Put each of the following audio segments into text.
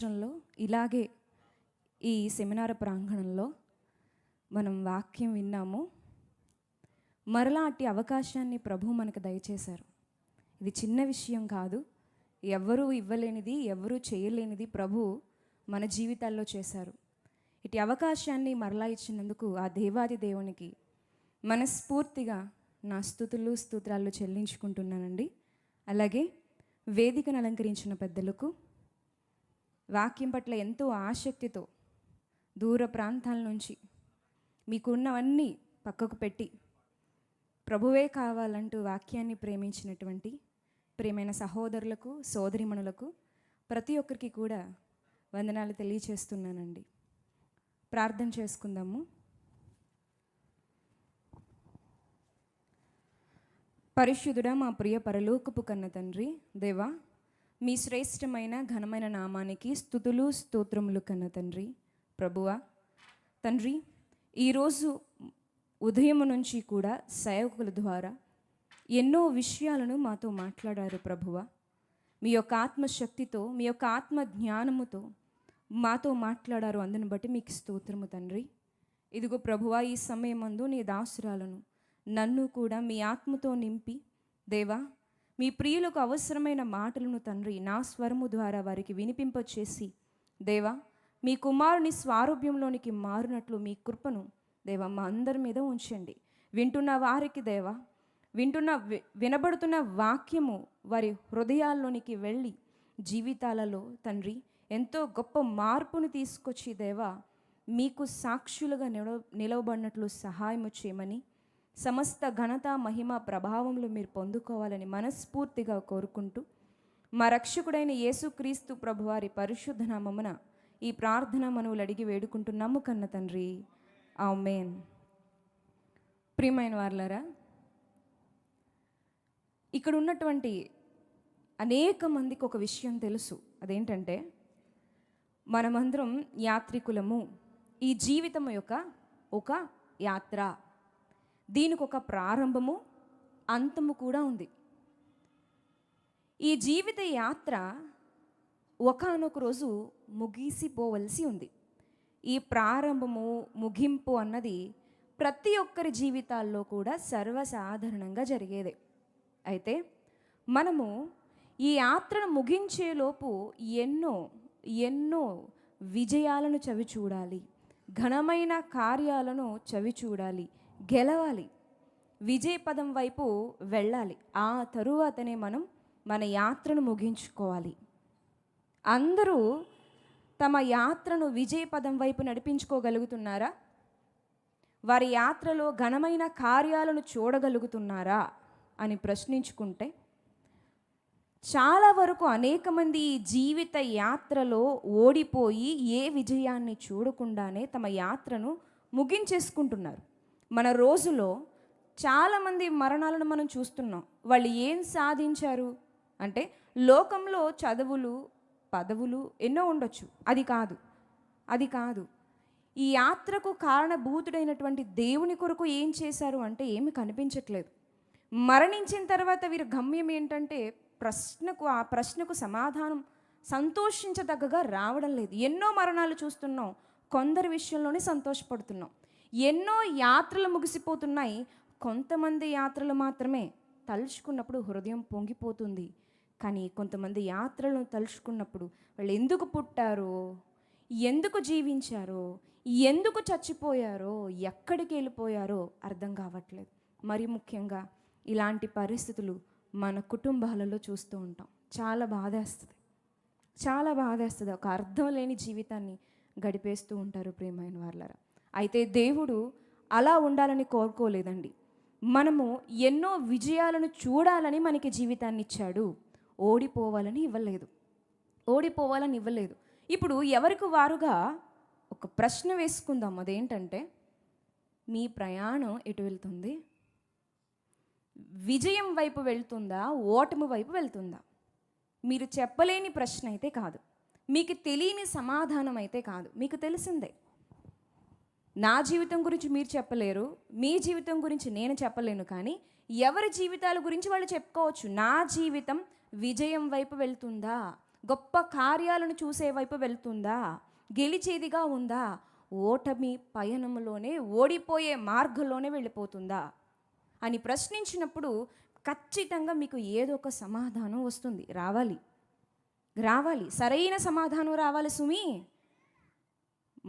సంవత్సరంలో ఇలాగే ఈ సెమినార్ ప్రాంగణంలో మనం వాక్యం విన్నాము. మరలా అట్టి అవకాశాన్ని ప్రభు మనకు దయచేశారు. ఇది చిన్న విషయం కాదు. ఎవరూ ఇవ్వలేనిది, ఎవరూ చేయలేనిది ప్రభు మన జీవితాల్లో చేశారు. ఇటు అవకాశాన్ని మరలా ఇచ్చినందుకు ఆ దేవాది దేవునికి మనస్ఫూర్తిగా నా స్తుతులు స్తోత్రాలు చెల్లించుకుంటున్నానండి. అలాగే వేదికను అలంకరించిన పెద్దలకు, వాక్యం పట్ల ఎంతో ఆసక్తితో దూర ప్రాంతాల నుంచి మీకున్నవన్నీ పక్కకు పెట్టి ప్రభువే కావాలంటూ వాక్యాన్ని ప్రేమించినటువంటి ప్రియమైన సహోదరులకు, సోదరిమణులకు ప్రతి ఒక్కరికి కూడా వందనాలు తెలియచేస్తున్నానండి. ప్రార్థన చేసుకుందాము. పరిశుద్ధుడా, మా ప్రియ పరలోకపు కన్న తండ్రి, దేవా, మీ శ్రేష్టమైన ఘనమైన నామానికి స్తుతులు స్తోత్రములు కన్న తండ్రి, ప్రభువా తండ్రి, ఈరోజు ఉదయం నుంచి కూడా సేవకుల ద్వారా ఎన్నో విషయాలను మాతో మాట్లాడారు ప్రభువా. మీ యొక్క ఆత్మశక్తితో, మీ యొక్క ఆత్మ జ్ఞానముతో మాతో మాట్లాడారు. అందును బట్టి మీకు స్తోత్రము తండ్రి. ఇదిగో ప్రభువా, ఈ సమయమందు నీ దాసురాలను నన్ను కూడా మీ ఆత్మతో నింపి దేవా, మీ ప్రియులకు అవసరమైన మాటలను తండ్రి నా స్వరము ద్వారా వారికి వినిపింపచేసి దేవా, మీ కుమారుని స్వారూప్యంలోనికి మారినట్లు మీ కృపను దేవా మా అందరి మీద ఉంచండి. వింటున్న వారికి దేవా, వినబడుతున్న వాక్యము వారి హృదయాల్లోనికి వెళ్ళి జీవితాలలో తండ్రి ఎంతో గొప్ప మార్పును తీసుకొచ్చి దేవా మీకు సాక్షులుగా నిలవబడినట్లు సహాయము చేయమని, సమస్త ఘనత మహిమ ప్రభావములు మీరు పొందుకోవాలని మనస్ఫూర్తిగా కోరుకుంటూ మా రక్షకుడైన యేసుక్రీస్తు ప్రభువారి పరిశుద్ధ నామమున ఈ ప్రార్థన మనవులు అడిగి వేడుకుంటున్నాము కన్న తండ్రి, ఆమేన్. ప్రియమైన వారలారా, ఇక్కడ ఉన్నటువంటి అనేక మందికి ఒక విషయం తెలుసు. అదేంటంటే మనమందరం యాత్రికులము. ఈ జీవితం యొక్క ఒక యాత్ర. దీనికి ఒక ప్రారంభము, అంతము కూడా ఉంది. ఈ జీవిత యాత్ర ఒకానొక రోజు ముగిసిపోవలసి ఉంది. ఈ ప్రారంభము, ముగింపు అన్నది ప్రతి ఒక్కరి జీవితాల్లో కూడా సర్వసాధారణంగా జరిగేదే. అయితే మనము ఈ యాత్రను ముగించేలోపు ఎన్నో ఎన్నో విజయాలను చవి చూడాలి, ఘనమైన కార్యాలను చవి చూడాలి, గెలవాలి, విజయ పదం వైపు వెళ్ళాలి. ఆ తరువాతనే మనం మన యాత్రను ముగించుకోవాలి. అందరూ తమ యాత్రను విజయ పదం వైపు నడిపించుకోగలుగుతున్నారా? వారి యాత్రలో ఘనమైన కార్యాలను చూడగలుగుతున్నారా అని ప్రశ్నించుకుంటే చాలా వరకు అనేక మంది ఈ జీవిత యాత్రలో ఓడిపోయి ఏ విజయాన్ని చూడకుండానే తమ యాత్రను ముగించేసుకుంటున్నారు. మన రోజులో చాలామంది మరణాలను మనం చూస్తున్నాం. వాళ్ళు ఏం సాధించారు అంటే లోకంలో చదువులు, పదవులు ఎన్నో ఉండొచ్చు. అది కాదు. ఈ యాత్రకు కారణభూతుడైనటువంటి దేవుని కొరకు ఏం చేశారు అంటే ఏమి కనిపించట్లేదు. మరణించిన తర్వాత వీరి గమ్యం ఏంటంటే ఆ ప్రశ్నకు సమాధానం సంతోషించదగ్గగా రావడం లేదు. ఎన్నో మరణాలు చూస్తున్నాం, కొందరి విషయంలోనే సంతోషపడుతున్నాం. ఎన్నో యాత్రలు ముగిసిపోతున్నాయి, కొంతమంది యాత్రలు మాత్రమే తలుచుకున్నప్పుడు హృదయం పొంగిపోతుంది. కానీ కొంతమంది యాత్రలను తలుచుకున్నప్పుడు వాళ్ళు ఎందుకు పుట్టారో, ఎందుకు జీవించారో, ఎందుకు చచ్చిపోయారో, ఎక్కడికి వెళ్ళిపోయారో అర్థం కావట్లేదు. మరి ముఖ్యంగా ఇలాంటి పరిస్థితులు మన కుటుంబాలలో చూస్తూ ఉంటాం. చాలా బాధేస్తుంది. ఒక అర్థం లేని జీవితాన్ని గడిపేస్తూ ఉంటారు ప్రియమైన వారలారా. అయితే దేవుడు అలా ఉండాలని కోరుకోలేదండి. మనము ఎన్నో విజయాలను చూడాలని మనకి జీవితాన్ని ఇచ్చాడు. ఓడిపోవాలని ఇవ్వలేదు. ఇప్పుడు ఎవరికి వారుగా ఒక ప్రశ్న వేసుకుందాం. అదేంటంటే, మీ ప్రయాణం ఎటు వెళ్తుంది? విజయం వైపు వెళ్తుందా, ఓటమి వైపు వెళ్తుందా? మీరు చెప్పలేని ప్రశ్న అయితే కాదు, మీకు తెలియని సమాధానం అయితే కాదు. మీకు తెలిసిందే. నా జీవితం గురించి మీరు చెప్పలేరు, మీ జీవితం గురించి నేను చెప్పలేను. కానీ ఎవరి జీవితాల గురించి వాళ్ళు చెప్పుకోవచ్చు. నా జీవితం విజయం వైపు వెళ్తుందా, గొప్ప కార్యాలను చూసే వైపు వెళ్తుందా? గెలిచేదిగా ఉందా? ఓటమి పయనంలోనే, ఓడిపోయే మార్గంలోనే వెళ్ళిపోతుందా అని ప్రశ్నించినప్పుడు ఖచ్చితంగా మీకు ఏదో ఒక సమాధానం వస్తుంది. రావాలి, సరైన సమాధానం రావాలి సుమి.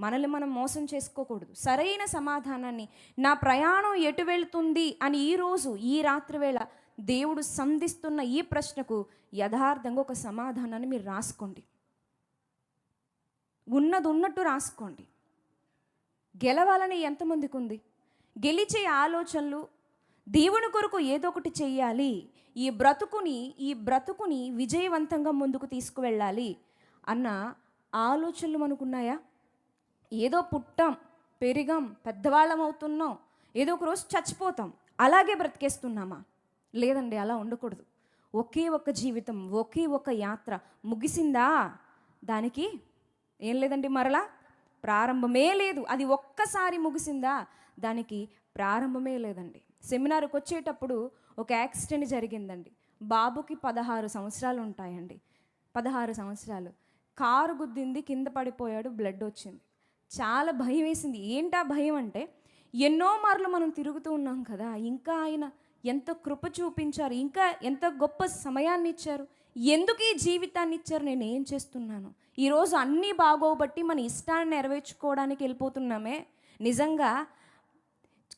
మనల్ని మనం మోసం చేసుకోకూడదు. సరైన సమాధానాన్ని, నా ప్రయాణం ఎటు వెళ్తుంది అని ఈరోజు ఈ రాత్రి వేళ దేవుడు సంధిస్తున్న ఈ ప్రశ్నకు యథార్థంగా ఒక సమాధానాన్ని మీరు రాసుకోండి. ఉన్నది ఉన్నట్టు రాసుకోండి. గెలవాలని ఎంతమందికి ఉంది? గెలిచే ఆలోచనలు, దేవుని కొరకు ఏదో ఒకటి చెయ్యాలి, ఈ బ్రతుకుని విజయవంతంగా ముందుకు తీసుకువెళ్ళాలి అన్న ఆలోచనలు మనకున్నాయా? ఏదో పుట్టాం, పెరిగాం, పెద్దవాళ్ళం అవుతున్నాం, ఏదో ఒక రోజు చచ్చిపోతాం, అలాగే బ్రతికేస్తున్నామా? లేదండి, అలా ఉండకూడదు. ఒకే ఒక జీవితం, ఒకే ఒక యాత్ర ముగిసిందా, దానికి ఏం లేదండి, మరలా ప్రారంభమే లేదు. అది ఒక్కసారి ముగిసిందా, దానికి ప్రారంభమే లేదండి. సెమినార్కి వచ్చేటప్పుడు ఒక యాక్సిడెంట్ జరిగిందండి. బాబుకి 16 సంవత్సరాలు ఉంటాయండి. 16 సంవత్సరాలు. కారు గుద్దింది, కింద పడిపోయాడు, బ్లడ్ వచ్చింది. చాలా భయం వేసింది. ఏంటా భయం అంటే, ఎన్నో మార్లు మనం తిరుగుతూ ఉన్నాం కదా, ఇంకా ఆయన ఎంత కృప చూపించారు, ఇంకా ఎంత గొప్ప సమయాన్ని ఇచ్చారు, ఎందుకు ఈ జీవితాన్ని ఇచ్చారు, నేను ఏం చేస్తున్నాను? ఈరోజు అన్నీ బాగోబట్టి మన ఇష్టాన్ని నెరవేర్చుకోవడానికి వెళ్ళిపోతున్నామే. నిజంగా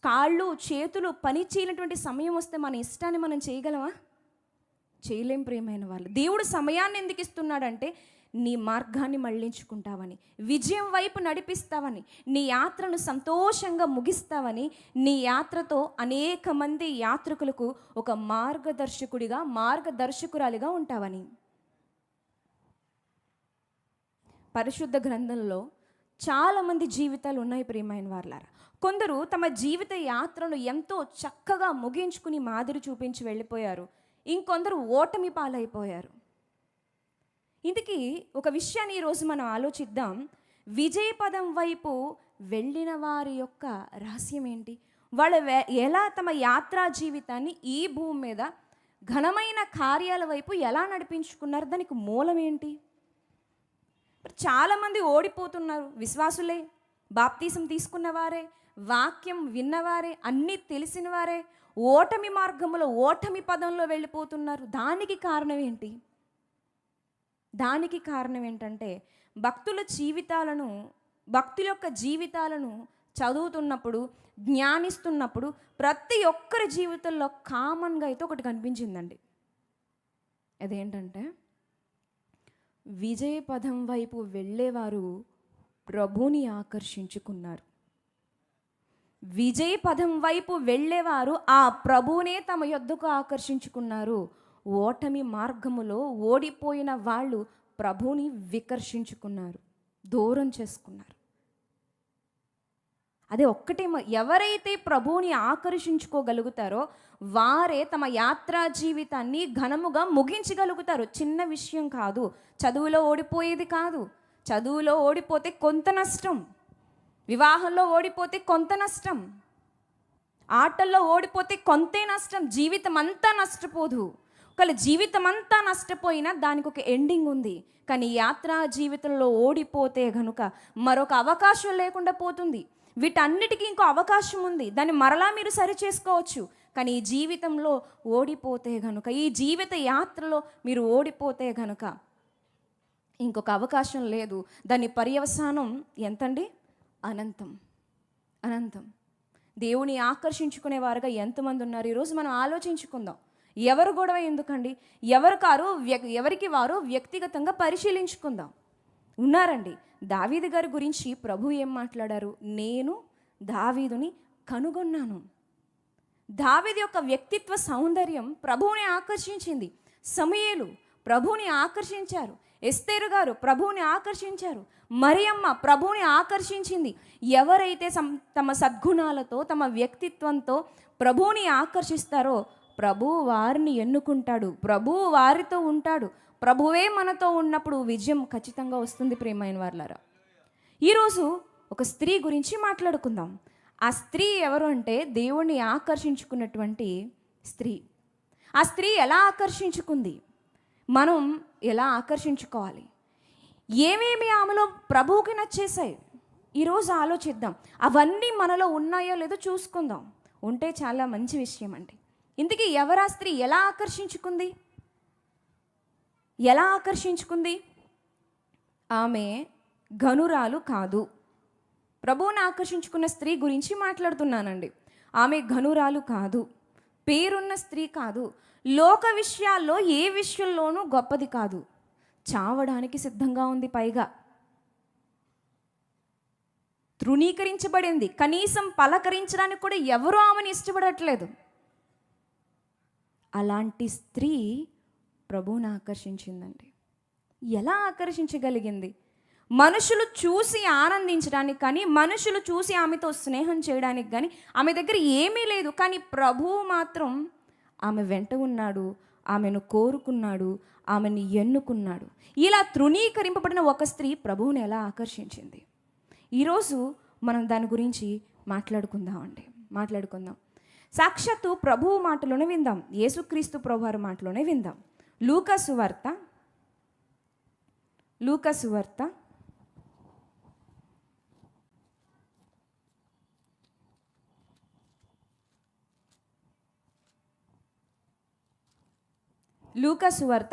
కాళ్ళు చేతులు పని చేయనటువంటి సమయం వస్తే మన ఇష్టాన్ని మనం చేయగలమా? చేయలేం ప్రియమైన వాళ్ళు. దేవుడు సమయాన్ని ఎందుకు ఇస్తున్నాడంటే, నీ మార్గాన్ని మళ్ళించుకుంటావని, విజయం వైపు నడిపిస్తావని, నీ యాత్రను సంతోషంగా ముగిస్తావని, నీ యాత్రతో అనేక మంది యాత్రికులకు ఒక మార్గదర్శకురాలిగా ఉంటావని. పరిశుద్ధ గ్రంథంలో చాలామంది జీవితాలు ఉన్నాయి ప్రియమైన వాళ్ళారా. కొందరు తమ జీవిత యాత్రను ఎంతో చక్కగా ముగించుకుని మాదిరి చూపించి వెళ్ళిపోయారు. ఇంకొందరు ఓటమి పాలైపోయారు. ఇందుకీ ఒక విషయాన్ని ఈరోజు మనం ఆలోచిద్దాం. విజయపదం వైపు వెళ్ళిన వారి యొక్క రహస్యం ఏంటి? వాళ్ళు ఎలా తమ యాత్రా జీవితాన్ని ఈ భూమి మీద ఘనమైన కార్యాల వైపు ఎలా నడిపించుకున్నారు? దానికి మూలం ఏంటి? చాలామంది ఓడిపోతున్నారు. విశ్వాసులే, బాప్తీసం తీసుకున్నవారే, వాక్యం విన్నవారే, అన్నీ తెలిసిన వారే ఓటమి మార్గంలో, ఓటమి పదంలో వెళ్ళిపోతున్నారు. దానికి కారణం ఏంటి? దానికి కారణం ఏంటంటే, భక్తుల యొక్క జీవితాలను చదువుతున్నప్పుడు, జ్ఞానిస్తున్నప్పుడు ప్రతి ఒక్కరి జీవితంలో కామన్గా అయితే ఒకటి కనిపించిందండి. అదేంటంటే, విజయపదం వైపు వెళ్ళేవారు ప్రభుని ఆకర్షించుకున్నారు. విజయపదం వైపు వెళ్ళేవారు ఆ ప్రభువునే తమ యొద్దకు ఆకర్షించుకున్నారు. ఓటమి మార్గములో ఓడిపోయిన వాళ్ళు ప్రభువుని వికర్షించుకున్నారు, దూరం చేసుకున్నారు. అదే ఒక్కటే, ఎవరైతే ప్రభువుని ఆకర్షించుకోగలుగుతారో వారే తమ యాత్రా జీవితాన్ని ఘనముగా ముగించగలుగుతారు. చిన్న విషయం కాదు. చదువులో ఓడిపోయేది కాదు. చదువులో ఓడిపోతే కొంత నష్టం, వివాహంలో ఓడిపోతే కొంత నష్టం, ఆటల్లో ఓడిపోతే కొంతే నష్టం. జీవితం అంతా నష్టపోదు. ఒకవేళ జీవితం అంతా నష్టపోయినా దానికి ఒక ఎండింగ్ ఉంది. కానీ యాత్రా జీవితంలో ఓడిపోతే కనుక మరొక అవకాశం లేకుండా పోతుంది. వీటన్నిటికీ ఇంకో అవకాశం ఉంది, దాన్ని మరలా మీరు సరి చేసుకోవచ్చు. కానీ ఈ జీవితంలో ఓడిపోతే కనుక, ఈ జీవిత యాత్రలో మీరు ఓడిపోతే కనుక ఇంకొక అవకాశం లేదు. దాని పర్యవసానం ఎంతండి? అనంతం. దేవుని ఆకర్షించుకునేవారుగా ఎంతమంది ఉన్నారు? ఈరోజు మనం ఆలోచించుకుందాం. ఎవరు గొడవ ఎందుకండి? ఎవరికి వారు వ్యక్తిగతంగా పరిశీలించుకుందాం. ఉన్నారండి. దావీదు గారి గురించి ప్రభు ఏం మాట్లాడారు? నేను దావీదుని కనుగొన్నాను. దావీదు యొక్క వ్యక్తిత్వ సౌందర్యం ప్రభువుని ఆకర్షించింది. సమూయేలు ప్రభువుని ఆకర్షించారు. ఎస్తేరు గారు ప్రభువుని ఆకర్షించారు. మరియమ్మ ప్రభువుని ఆకర్షించింది. ఎవరైతే తమ సద్గుణాలతో, తమ వ్యక్తిత్వంతో ప్రభువుని ఆకర్షిస్తారో ప్రభువు వారిని ఎన్నుకుంటాడు, ప్రభువు వారితో ఉంటాడు. ప్రభువే మనతో ఉన్నప్పుడు విజయం ఖచ్చితంగా వస్తుంది ప్రియమైన వారలారా. ఈరోజు ఒక స్త్రీ గురించి మాట్లాడుకుందాం. ఆ స్త్రీ ఎవరు అంటే, దేవుణ్ణి ఆకర్షించుకున్నటువంటి స్త్రీ. ఆ స్త్రీ ఎలా ఆకర్షించుకుంది? మనం ఎలా ఆకర్షించుకోవాలి, ఏమేమి ఆమెలో ప్రభువుకి నచ్చేసాయి, ఈరోజు ఆలోచిద్దాం. అవన్నీ మనలో ఉన్నాయో లేదో చూసుకుందాం. ఉంటే చాలా మంచి విషయం అండి. ఇంతకీ ఎవరా స్త్రీ ఎలా ఆకర్షించుకుంది? ఆమె ఘనురాలు కాదు. ప్రభువుని ఆకర్షించుకున్న స్త్రీ గురించి మాట్లాడుతున్నానండి. ఆమె ఘనురాలు కాదు, పేరున్న స్త్రీ కాదు, లోక విషయాల్లో ఏ విషయంలోనూ గొప్పది కాదు, చావడానికి సిద్ధంగా ఉంది. పైగా తృణీకరించబడింది. కనీసం పలకరించడానికి కూడా ఎవరూ ఆమెను ఇష్టపడట్లేదు. అలాంటి స్త్రీ ప్రభువుని ఆకర్షించిందండి. ఎలా ఆకర్షించగలిగింది? మనుషులు చూసి ఆనందించడానికి కానీ, మనుషులు చూసి ఆమెతో స్నేహం చేయడానికి కానీ ఆమె దగ్గర ఏమీ లేదు. కానీ ప్రభువు మాత్రం ఆమె వెంట ఉన్నాడు, ఆమెను కోరుకున్నాడు, ఆమెను ఎన్నుకున్నాడు. ఇలా తృణీకరింపబడిన ఒక స్త్రీ ప్రభువుని ఎలా ఆకర్షించింది? ఈరోజు మనం దాని గురించి మాట్లాడుకుందాం. సాక్షాత్తు ప్రభువు మాటలోనే విందాం. యేసుక్రీస్తు ప్రభువారి మాటలోనే విందాం. లూకా సువార్త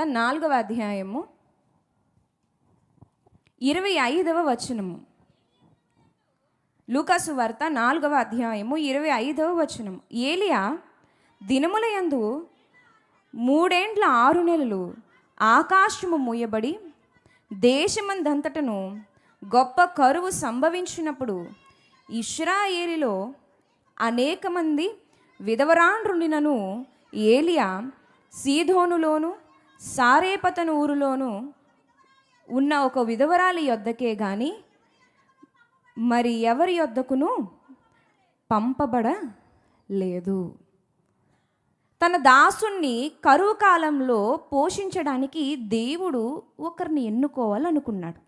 4వ అధ్యాయము 25వ వచనము. లూకా సువార్త 4వ అధ్యాయము 25వ వచనము. ఏలియా దినములయందు 3 ఏండ్ల 6 నెలలు ఆకాశము మూయబడి దేశమందంతటను గొప్ప కరువు సంభవించినప్పుడు ఇశ్రాయేలులో అనేక మంది విధవరాండ్రుండినను ఏలియా సీదోనులోను సారేపతను ఊరులోను ఉన్న ఒక విధవరాలి యొద్దకే గాని మరి ఎవరి యొద్దకును పంపబడలేదు. తన దాసుణ్ణి కరువు కాలంలో పోషించడానికి దేవుడు ఒకరిని ఎన్నుకోవాలనుకున్నాడు.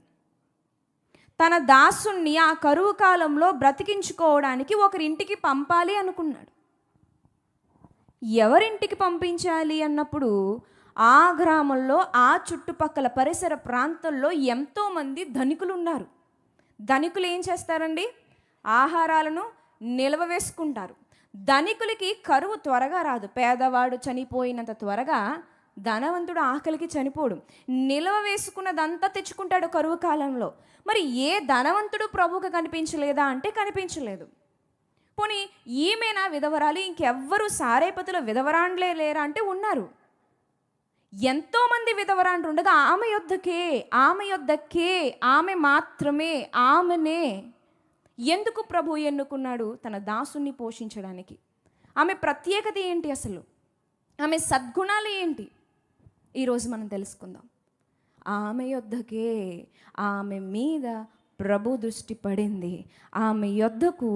తన దాసుణ్ణి ఆ కరువు కాలంలో బ్రతికించుకోవడానికి ఒకరింటికి పంపాలి అనుకున్నాడు. ఎవరింటికి పంపించాలి అన్నప్పుడు ఆ గ్రామంలో, ఆ చుట్టుపక్కల పరిసర ప్రాంతాల్లో ఎంతోమంది ధనికులు ఉన్నారు. ధనికులు ఏం చేస్తారండి? ఆహారాలను నిల్వ వేసుకుంటారు. ధనికులకి కరువు త్వరగా రాదు. పేదవాడు చనిపోయినంత త్వరగా ధనవంతుడు ఆకలికి చనిపోడు. నిల్వ వేసుకున్నదంతా తెచ్చుకుంటాడు కరువు కాలంలో. మరి ఏ ధనవంతుడు ప్రభువుకు కనిపించలేదా అంటే కనిపించలేదు. పోనీ ఈమెనా విధవరాలు? ఇంకెవ్వరు సారేపతిలో విధవరాండ్లే లేరా అంటే ఉన్నారు. ఎంతోమంది విధవరాండ్రు ఉండగా ఆమె యొద్దకే ఆమె మాత్రమే, ఆమెనే ఎందుకు ప్రభు ఎన్నుకున్నాడు? తన దాసుని పోషించడానికి. ఆమె ప్రత్యేకత ఏంటి? అసలు ఆమె సద్గుణాలు ఏంటి? ఈరోజు మనం తెలుసుకుందాం. ఆమె యొద్దకే, ఆమె మీద ప్రభు దృష్టి పడింది. ఆమె యొద్దకు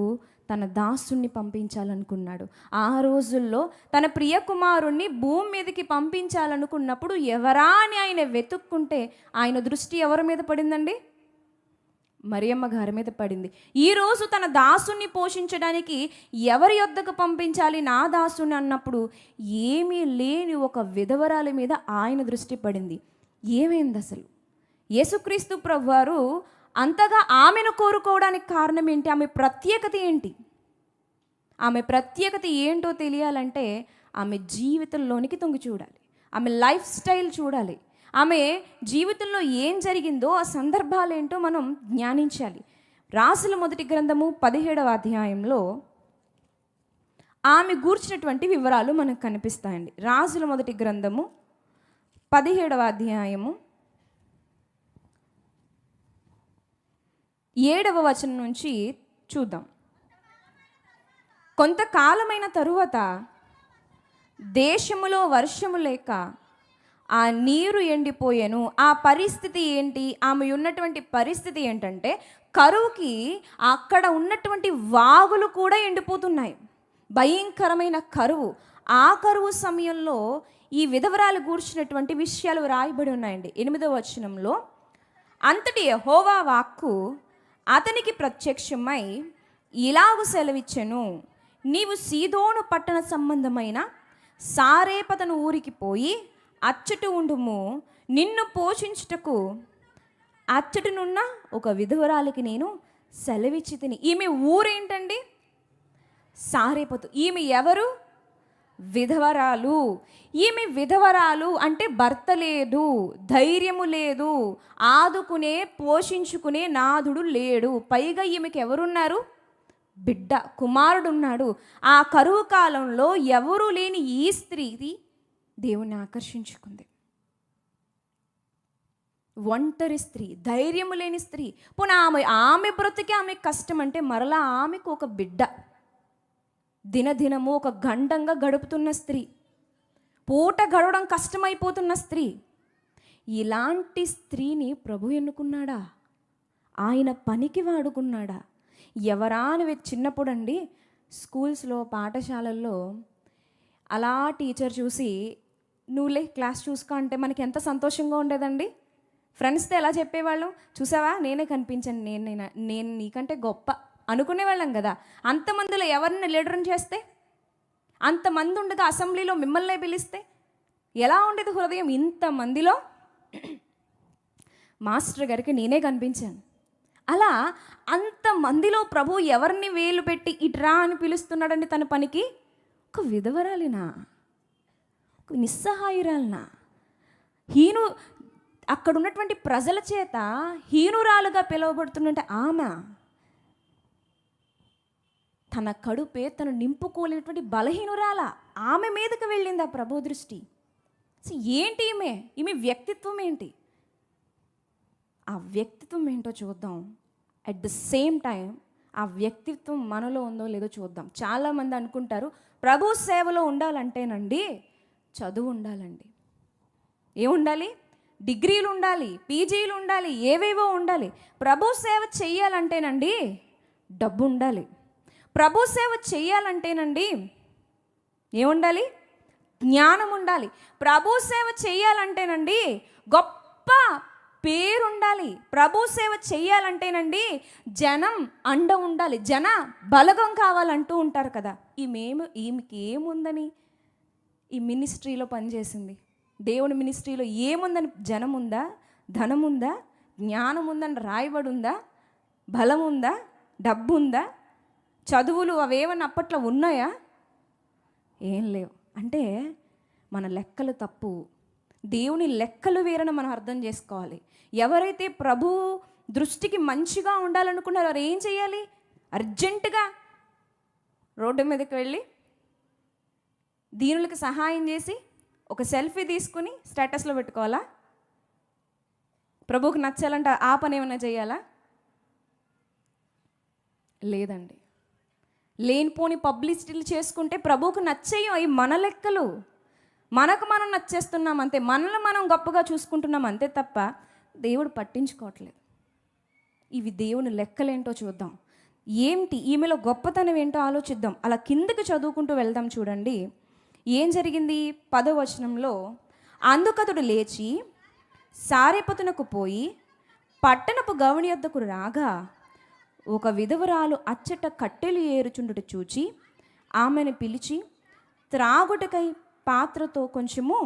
తన దాసుని పంపించాలనుకున్నాడు. ఆ రోజుల్లో తన ప్రియ కుమారుణ్ణి భూమి మీదకి పంపించాలనుకున్నప్పుడు ఎవరా అని ఆయన వెతుక్కుంటే ఆయన దృష్టి ఎవరి మీద పడిందండి? మరియమ్మ గారి మీద పడింది. ఈరోజు తన దాసుని పోషించడానికి ఎవరి యొద్దకు పంపించాలి నా దాసుని అన్నప్పుడు ఏమీ లేని ఒక విధవరాలి మీద ఆయన దృష్టి పడింది. ఏమైంది అసలు? యేసుక్రీస్తు ప్రభువారు అంతగా ఆమెను కోరుకోవడానికి కారణం ఏంటి? ఆమె ప్రత్యేకత ఏంటి? ఆమె ప్రత్యేకత ఏంటో తెలియాలంటే ఆమె జీవితంలోనికి తొంగి చూడాలి. ఆమె లైఫ్ స్టైల్ చూడాలి. ఆమె జీవితంలో ఏం జరిగిందో ఆ సందర్భాలు ఏంటో మనం జ్ఞానించాలి. రాసుల మొదటి గ్రంథము 17వ అధ్యాయంలో ఆమె గూర్చినటువంటి వివరాలు మనకు కనిపిస్తాయండి. రాసుల మొదటి గ్రంథము 17వ అధ్యాయము 7వ వచనం నుంచి చూద్దాం. కొంతకాలమైన తరువాత దేశములో వర్షము లేక ఆ నీరు ఎండిపోయాను. ఆ పరిస్థితి ఏంటి? ఆమె ఉన్నటువంటి పరిస్థితి ఏంటంటే కరువుకి అక్కడ ఉన్నటువంటి వాగులు కూడా ఎండిపోతున్నాయి. భయంకరమైన కరువు. ఆ కరువు సమయంలో ఈ విధవరాలు గూర్చినటువంటి విషయాలు రాయబడి ఉన్నాయండి. 8వ వచనంలో, అంతటి యెహోవా వాక్కు అతనికి ప్రత్యక్షమై ఇలాగు సెలవిచ్చెను, నీవు సీదోను పట్టణ సంబంధమైన సారేపతను ఊరికి పోయి అచ్చట ఉండుము, నిన్ను పోషించుటకు అచ్చటనున్న ఒక విధవరాలికి నేను సెలవిచ్చి తిని. ఈమె ఊరేంటండి? సారేపోతు. ఈమె ఎవరు? విధవరాలు. ఈమె విధవరాలు అంటే భర్త లేదు, ధైర్యము లేదు, ఆదుకునే పోషించుకునే నాదుడు లేడు. పైగా ఈమెకి ఎవరున్నారు? బిడ్డ, కుమారుడు ఉన్నాడు. ఆ కరువు కాలంలో ఎవరూ లేని ఈ స్త్రీది దేవుణ్ణి ఆకర్షించుకుంది. ఒంటరి స్త్రీ, ధైర్యము లేని స్త్రీ. పోనీ ఆమె బ్రతికి ఆమెకు కష్టం అంటే మరలా ఆమెకు ఒక బిడ్డ, దినదినము ఒక గండంగా గడుపుతున్న స్త్రీ, పూట గడవడం కష్టమైపోతున్న స్త్రీ. ఇలాంటి స్త్రీని ప్రభు ఎన్నుకున్నాడా? ఆయన పనికి వాడుకున్నాడా? ఎవరా అని చిన్నప్పుడు అండి స్కూల్స్లో, పాఠశాలల్లో అలా టీచర్ చూసి నువ్వులే క్లాస్ చూసుకో అంటే మనకి ఎంత సంతోషంగా ఉండేదండి. ఫ్రెండ్స్తో ఎలా చెప్పేవాళ్ళం? చూసావా, నేనే కనిపించాను, నేను నీకంటే గొప్ప అనుకునేవాళ్ళం కదా. అంతమందిలో ఎవరిని లీడర్ని చేస్తే, అంతమంది ఉండగా అసెంబ్లీలో మిమ్మల్నే పిలిస్తే ఎలా ఉండేది హృదయం? ఇంతమందిలో మాస్టర్ గారికి నేనే కనిపించాను. అలా అంతమందిలో ప్రభు ఎవరిని వేలు పెట్టి ఇట్రా అని పిలుస్తున్నాడండి తన పనికి? ఒక విధవరాలినా, ఒక నిస్సహాయురాలినా, అక్కడ ఉన్నటువంటి ప్రజల చేత హీనురాలుగా పిలువబడుతున్నట్టు ఆమె తన కడుపే తను నింపుకోలేనటువంటి బలహీనురాల ఆమె మీదకి వెళ్ళింది ఆ ప్రభు దృష్టి. ఏంటి ఈమె వ్యక్తిత్వం ఏంటి? ఆ వ్యక్తిత్వం ఏంటో చూద్దాం. అట్ ద సేమ్ టైం ఆ వ్యక్తిత్వం మనలో ఉందో లేదో చూద్దాం. చాలామంది అనుకుంటారు ప్రభు సేవలో ఉండాలంటేనండి చదువు ఉండాలండి. ఏముండాలి? డిగ్రీలు ఉండాలి, పీజీలు ఉండాలి, ఏవేవో ఉండాలి. ప్రభు సేవ చెయ్యాలంటేనండి డబ్బు ఉండాలి. ప్రభు సేవ చెయ్యాలంటేనండి ఏముండాలి? జ్ఞానం ఉండాలి. ప్రభు సేవ చెయ్యాలంటేనండి గొప్ప పేరుండాలి. ప్రభు సేవ చెయ్యాలంటేనండి జనం అండ ఉండాలి, జన బలగం కావాలంటూ ఉంటారు కదా. ఈమెకి ఏముందని ఈ మినిస్ట్రీలో పనిచేసింది? దేవుని మినిస్ట్రీలో ఏముందని? జనం ఉందా? ధనం ఉందా? జ్ఞానం ఉందని రాయబడి ఉందా? బలం ఉందా? డబ్బు ఉందా? చదువులు అవేమన్నా అప్పట్లో ఉన్నాయా? ఏం లేవు. అంటే మన లెక్కలు తప్పు. దేవుని లెక్కలు వేరని మనం అర్థం చేసుకోవాలి. ఎవరైతే ప్రభు దృష్టికి మంచిగా ఉండాలనుకున్నారో వారు ఏం చేయాలి? అర్జెంటుగా రోడ్డు మీదకి వెళ్ళి దీనులకు సహాయం చేసి ఒక సెల్ఫీ తీసుకుని స్టేటస్లో పెట్టుకోవాలా? ప్రభువుకు నచ్చాలంటే ఆ పని ఏమైనా చేయాలా? లేదండి. లేనిపోని పబ్లిసిటీలు చేసుకుంటే ప్రభువుకు నచ్చేయం. అవి మన లెక్కలు, మనకు మనం నచ్చేస్తున్నాం అంతే, మనల్ని మనం గొప్పగా చూసుకుంటున్నాం అంతే తప్ప దేవుడు పట్టించుకోవట్లేదు. ఇవి దేవుని లెక్కలేంటో చూద్దాం. ఏంటి ఈమెలో గొప్పతనం ఏంటో ఆలోచిద్దాం. అలా కిందకి చదువుకుంటూ వెళ్దాం. చూడండి ఏం జరిగింది. 10వ వచనంలో, అందుకతడు లేచి సారెపతునకు పోయి పట్టణపు గవని యొద్దకు రాగా ఒక విధవరాలు అచ్చట కట్టెలు ఏరుచుండుట చూచి ఆమెను పిలిచి త్రాగుటకై పాత్రతో కొంచెము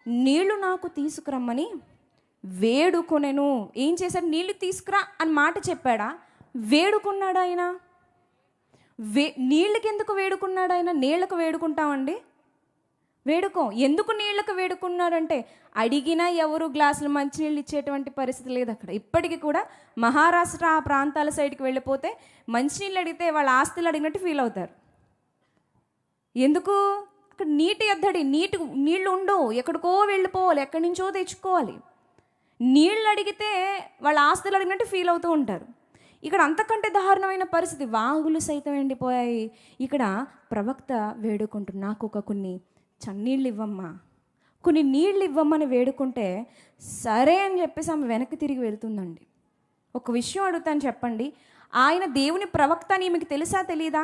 నీళ్లు నాకు తీసుకురమ్మని వేడుకొనెను. ఏం చేశాడు? నీళ్లు తీసుకురా అని మాట చెప్పాడా? వేడుకున్నాడు ఆయన. నీళ్ళకి ఎందుకు వేడుకున్నాడు ఆయన? నీళ్లకు వేడుకుంటామండి? వేడుకోం. ఎందుకు నీళ్లకు వేడుకున్నాడంటే అడిగినా ఎవరు గ్లాసులు మంచినీళ్ళు ఇచ్చేటువంటి పరిస్థితి లేదు అక్కడ. ఇప్పటికీ కూడా మహారాష్ట్ర ఆ ప్రాంతాల సైడ్కి వెళ్ళిపోతే మంచినీళ్ళు అడిగితే వాళ్ళ ఆస్తులు అడిగినట్టు ఫీల్ అవుతారు. ఎందుకు? అక్కడ నీటి ఎద్దడి, నీళ్లు ఉండవు, ఎక్కడికో వెళ్ళిపోవాలి, ఎక్కడి నుంచో తెచ్చుకోవాలి. నీళ్ళు అడిగితే వాళ్ళ ఆస్తులు అడిగినట్టు ఫీల్ అవుతూ ఉంటారు. ఇక్కడ అంతకంటే దారుణమైన పరిస్థితి, వాగులు సైతం ఎండిపోయాయి. ఇక్కడ ప్రవక్త వేడుకుంటున్నా, నాకు కొన్ని చన్నీళ్ళు ఇవ్వమ్మా, కొన్ని నీళ్ళు ఇవ్వమ్మని వేడుకుంటే సరే అని చెప్పేసి ఆమె వెనక్కి తిరిగి వెళ్తుందండి. ఒక విషయం అడుగుతాను, చెప్పండి. ఆయన దేవుని ప్రవక్త అని మీకు తెలుసా తెలీదా?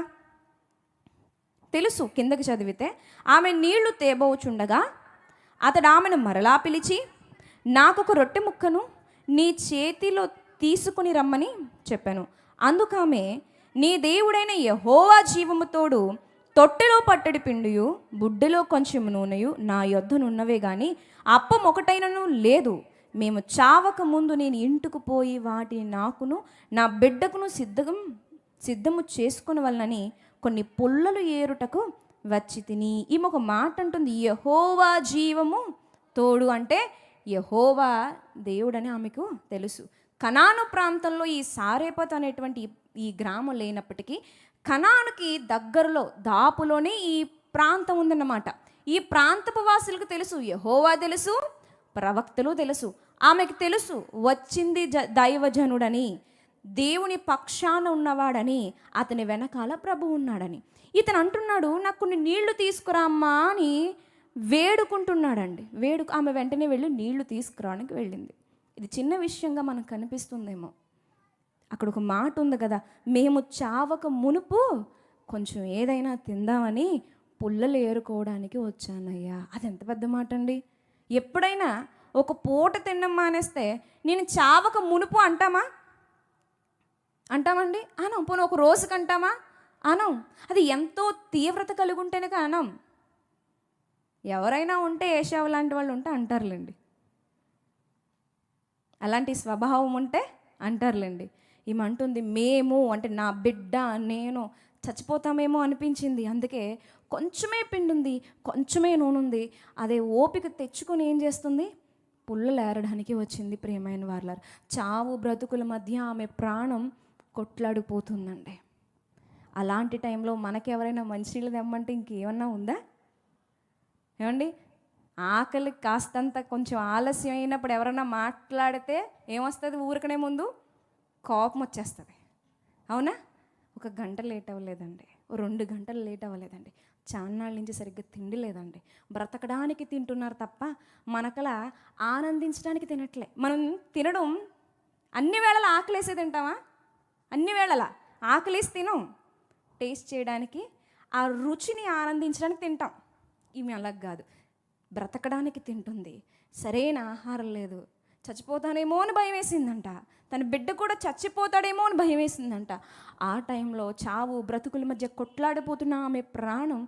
తెలుసు. కిందకి చదివితే ఆమె నీళ్లు తేబోచుండగా అతడు ఆమెను మరలా పిలిచి నాకొక రొట్టె ముక్కను నీ చేతిలో తీసుకుని రమ్మని చెప్పాను. అందుకామె నీ దేవుడైన యెహోవా జీవము తోడు తొట్టెలో పట్టడి పిండియు బుడ్డెలో కొంచెం నూనెయు నా యొద్దనున్నవే గాని అప్పం ఒకటైనను లేదు. మేము చావక ముందు నేను ఇంటికి పోయి వాటిని నాకును నా బిడ్డకును సిద్ధము చేసుకుని వలనని కొన్ని పుల్లలు ఏరుటకు వచ్చి తిని. ఈమె ఒక మాట అంటుంది, యెహోవా జీవము తోడు. అంటే యెహోవా దేవుడని ఆమెకు తెలుసు. కనాను ప్రాంతంలో ఈ సారేపత్ అనేటువంటి ఈ గ్రామం లేనప్పటికీ కనానుకి దగ్గరలో దాపులోనే ఈ ప్రాంతం ఉందన్నమాట. ఈ ప్రాంతపు వాసులకు తెలుసు, యెహోవా తెలుసు, ప్రవక్తలు తెలుసు. ఆమెకు తెలుసు వచ్చింది దైవజనుడని, దేవుని పక్షాన ఉన్నవాడని, అతని వెనకాల ప్రభు ఉన్నాడని. ఇతను అంటున్నాడు, నాకు కొన్ని నీళ్లు తీసుకురా అమ్మా అని వేడుకుంటున్నాడండి. ఆమె వెంటనే వెళ్ళి నీళ్లు తీసుకురావడానికి వెళ్ళింది. ఇది చిన్న విషయంగా మనకు కనిపిస్తుందేమో. అక్కడ ఒక మాట ఉంది కదా, మేము చావక మునుపు కొంచెం ఏదైనా తిందామని పుల్లలు ఏరుకోవడానికి వచ్చానయ్యా. అది ఎంత పెద్ద మాట అండి. ఎప్పుడైనా ఒక పూట తినడం మానేస్తే నేను చావక మునుపు అంటామండి? అనం. పోనీ ఒక రోజుకి అంటామా? అనం. అది ఎంతో తీవ్రత కలిగి ఉంటేనే అనం. ఎవరైనా ఉంటే ఏషావు లాంటి వాళ్ళు ఉంటే అంటారులేండి, అలాంటి స్వభావం ఉంటే అంటారులేండి. ఈమంటుంది మేము అంటే నా బిడ్డ నేను చచ్చిపోతామేమో అనిపించింది, అందుకే కొంచెమే పిండి ఉంది, కొంచెమే నూనె ఉంది, అదే ఓపిక తెచ్చుకొని ఏం చేస్తుంది, పుల్లలు ఏరడానికి వచ్చింది. ప్రియమైన వారలారా, చావు బ్రతుకుల మధ్య ఆమె ప్రాణం కొట్లాడిపోతుందండి. అలాంటి టైంలో మనకెవరైనా మంచినీళ్ళు తెమ్మంటే ఇంకేమన్నా ఉందా? ఏమండి, ఆకలి కాస్తంత కొంచెం ఆలస్యం అయినప్పుడు ఎవరైనా మాట్లాడితే ఏమొస్తుంది? ఊరికనే ముందు కోపం వచ్చేస్తుంది. అవునా? ఒక గంట లేట్ అవ్వలేదండి, 2 గంటలు లేట్ అవ్వలేదండి, చాన్నాళ్ళ నుంచి సరిగ్గా తిండి లేదండి. బ్రతకడానికి తింటున్నారు తప్ప మనకలా ఆనందించడానికి తినట్లే. మనం తినడం అన్ని వేళలా ఆకలేసే తింటామా? అన్ని వేళలా ఆకలేసి తినం, టేస్ట్ చేయడానికి, ఆ రుచిని ఆనందించడానికి తింటాం. ఈమె అలా కాదు, బ్రతకడానికి తింటుంది. సరైన ఆహారం లేదు, చచ్చిపోతానేమో అని భయం వేసిందంట. తన బిడ్డ కూడా చచ్చిపోతాడేమో అని భయం వేసిందంట. ఆ టైంలో చావు బ్రతుకుల మధ్య కొట్లాడిపోతున్న ఆమె ప్రాణం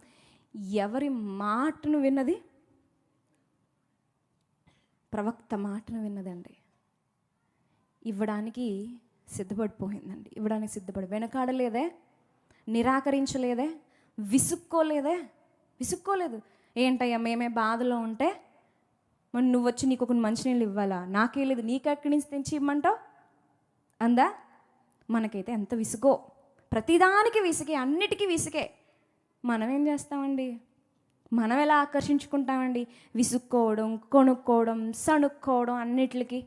ఎవరి మాటను విన్నది? ప్రవక్త మాటను విన్నదండి. ఇవ్వడానికి సిద్ధపడిపోయిందండి. ఇవ్వడానికి వెనకాడలేదే, నిరాకరించలేదే, విసుక్కోలేదు. ఏంటయ్యా మేమే బాధలో ఉంటే మరి నువ్వు వచ్చి నీకు ఒక మంచినీళ్ళు ఇవ్వాలా? నాకే లేదు, నీకెక్కడి నుంచి తెంచి ఇవ్వమంటావు అందా? మనకైతే ఎంత విసుగో, ప్రతిదానికి విసిగే, అన్నిటికీ విసిగే. మనం ఏం చేస్తామండి? మనం ఎలా ఆకర్షించుకుంటామండి? విసుక్కోవడం, కొనుక్కోవడం, సణుక్కోవడం, అన్నిటికి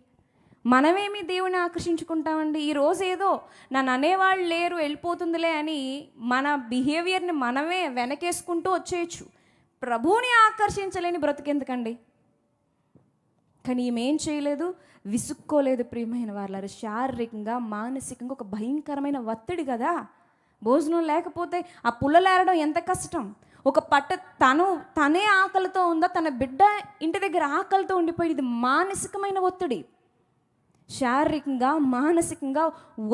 మనమేమి దేవుని ఆకర్షించుకుంటామండి? ఈరోజు ఏదో నన్ను అనేవాళ్ళు లేరు వెళ్ళిపోతుందిలే అని మన బిహేవియర్ని మనమే వెనకేసుకుంటూ వచ్చేయచ్చు. ప్రభువుని ఆకర్షించలేని బ్రతికెందుకండి? కానీ ఈమెం చేయలేదు, విసుక్కోలేదు. ప్రియమైన వారలారా, శారీరకంగా మానసికంగా ఒక భయంకరమైన ఒత్తిడి కదా. భోజనం లేకపోతే ఆ పుల్లలేరడం ఎంత కష్టం. ఒక తనే ఆకలితో ఉందా, తన బిడ్డ ఇంటి దగ్గర ఆకలితో ఉండిపోయి, ఇది మానసికమైన ఒత్తిడి. శారీరకంగా మానసికంగా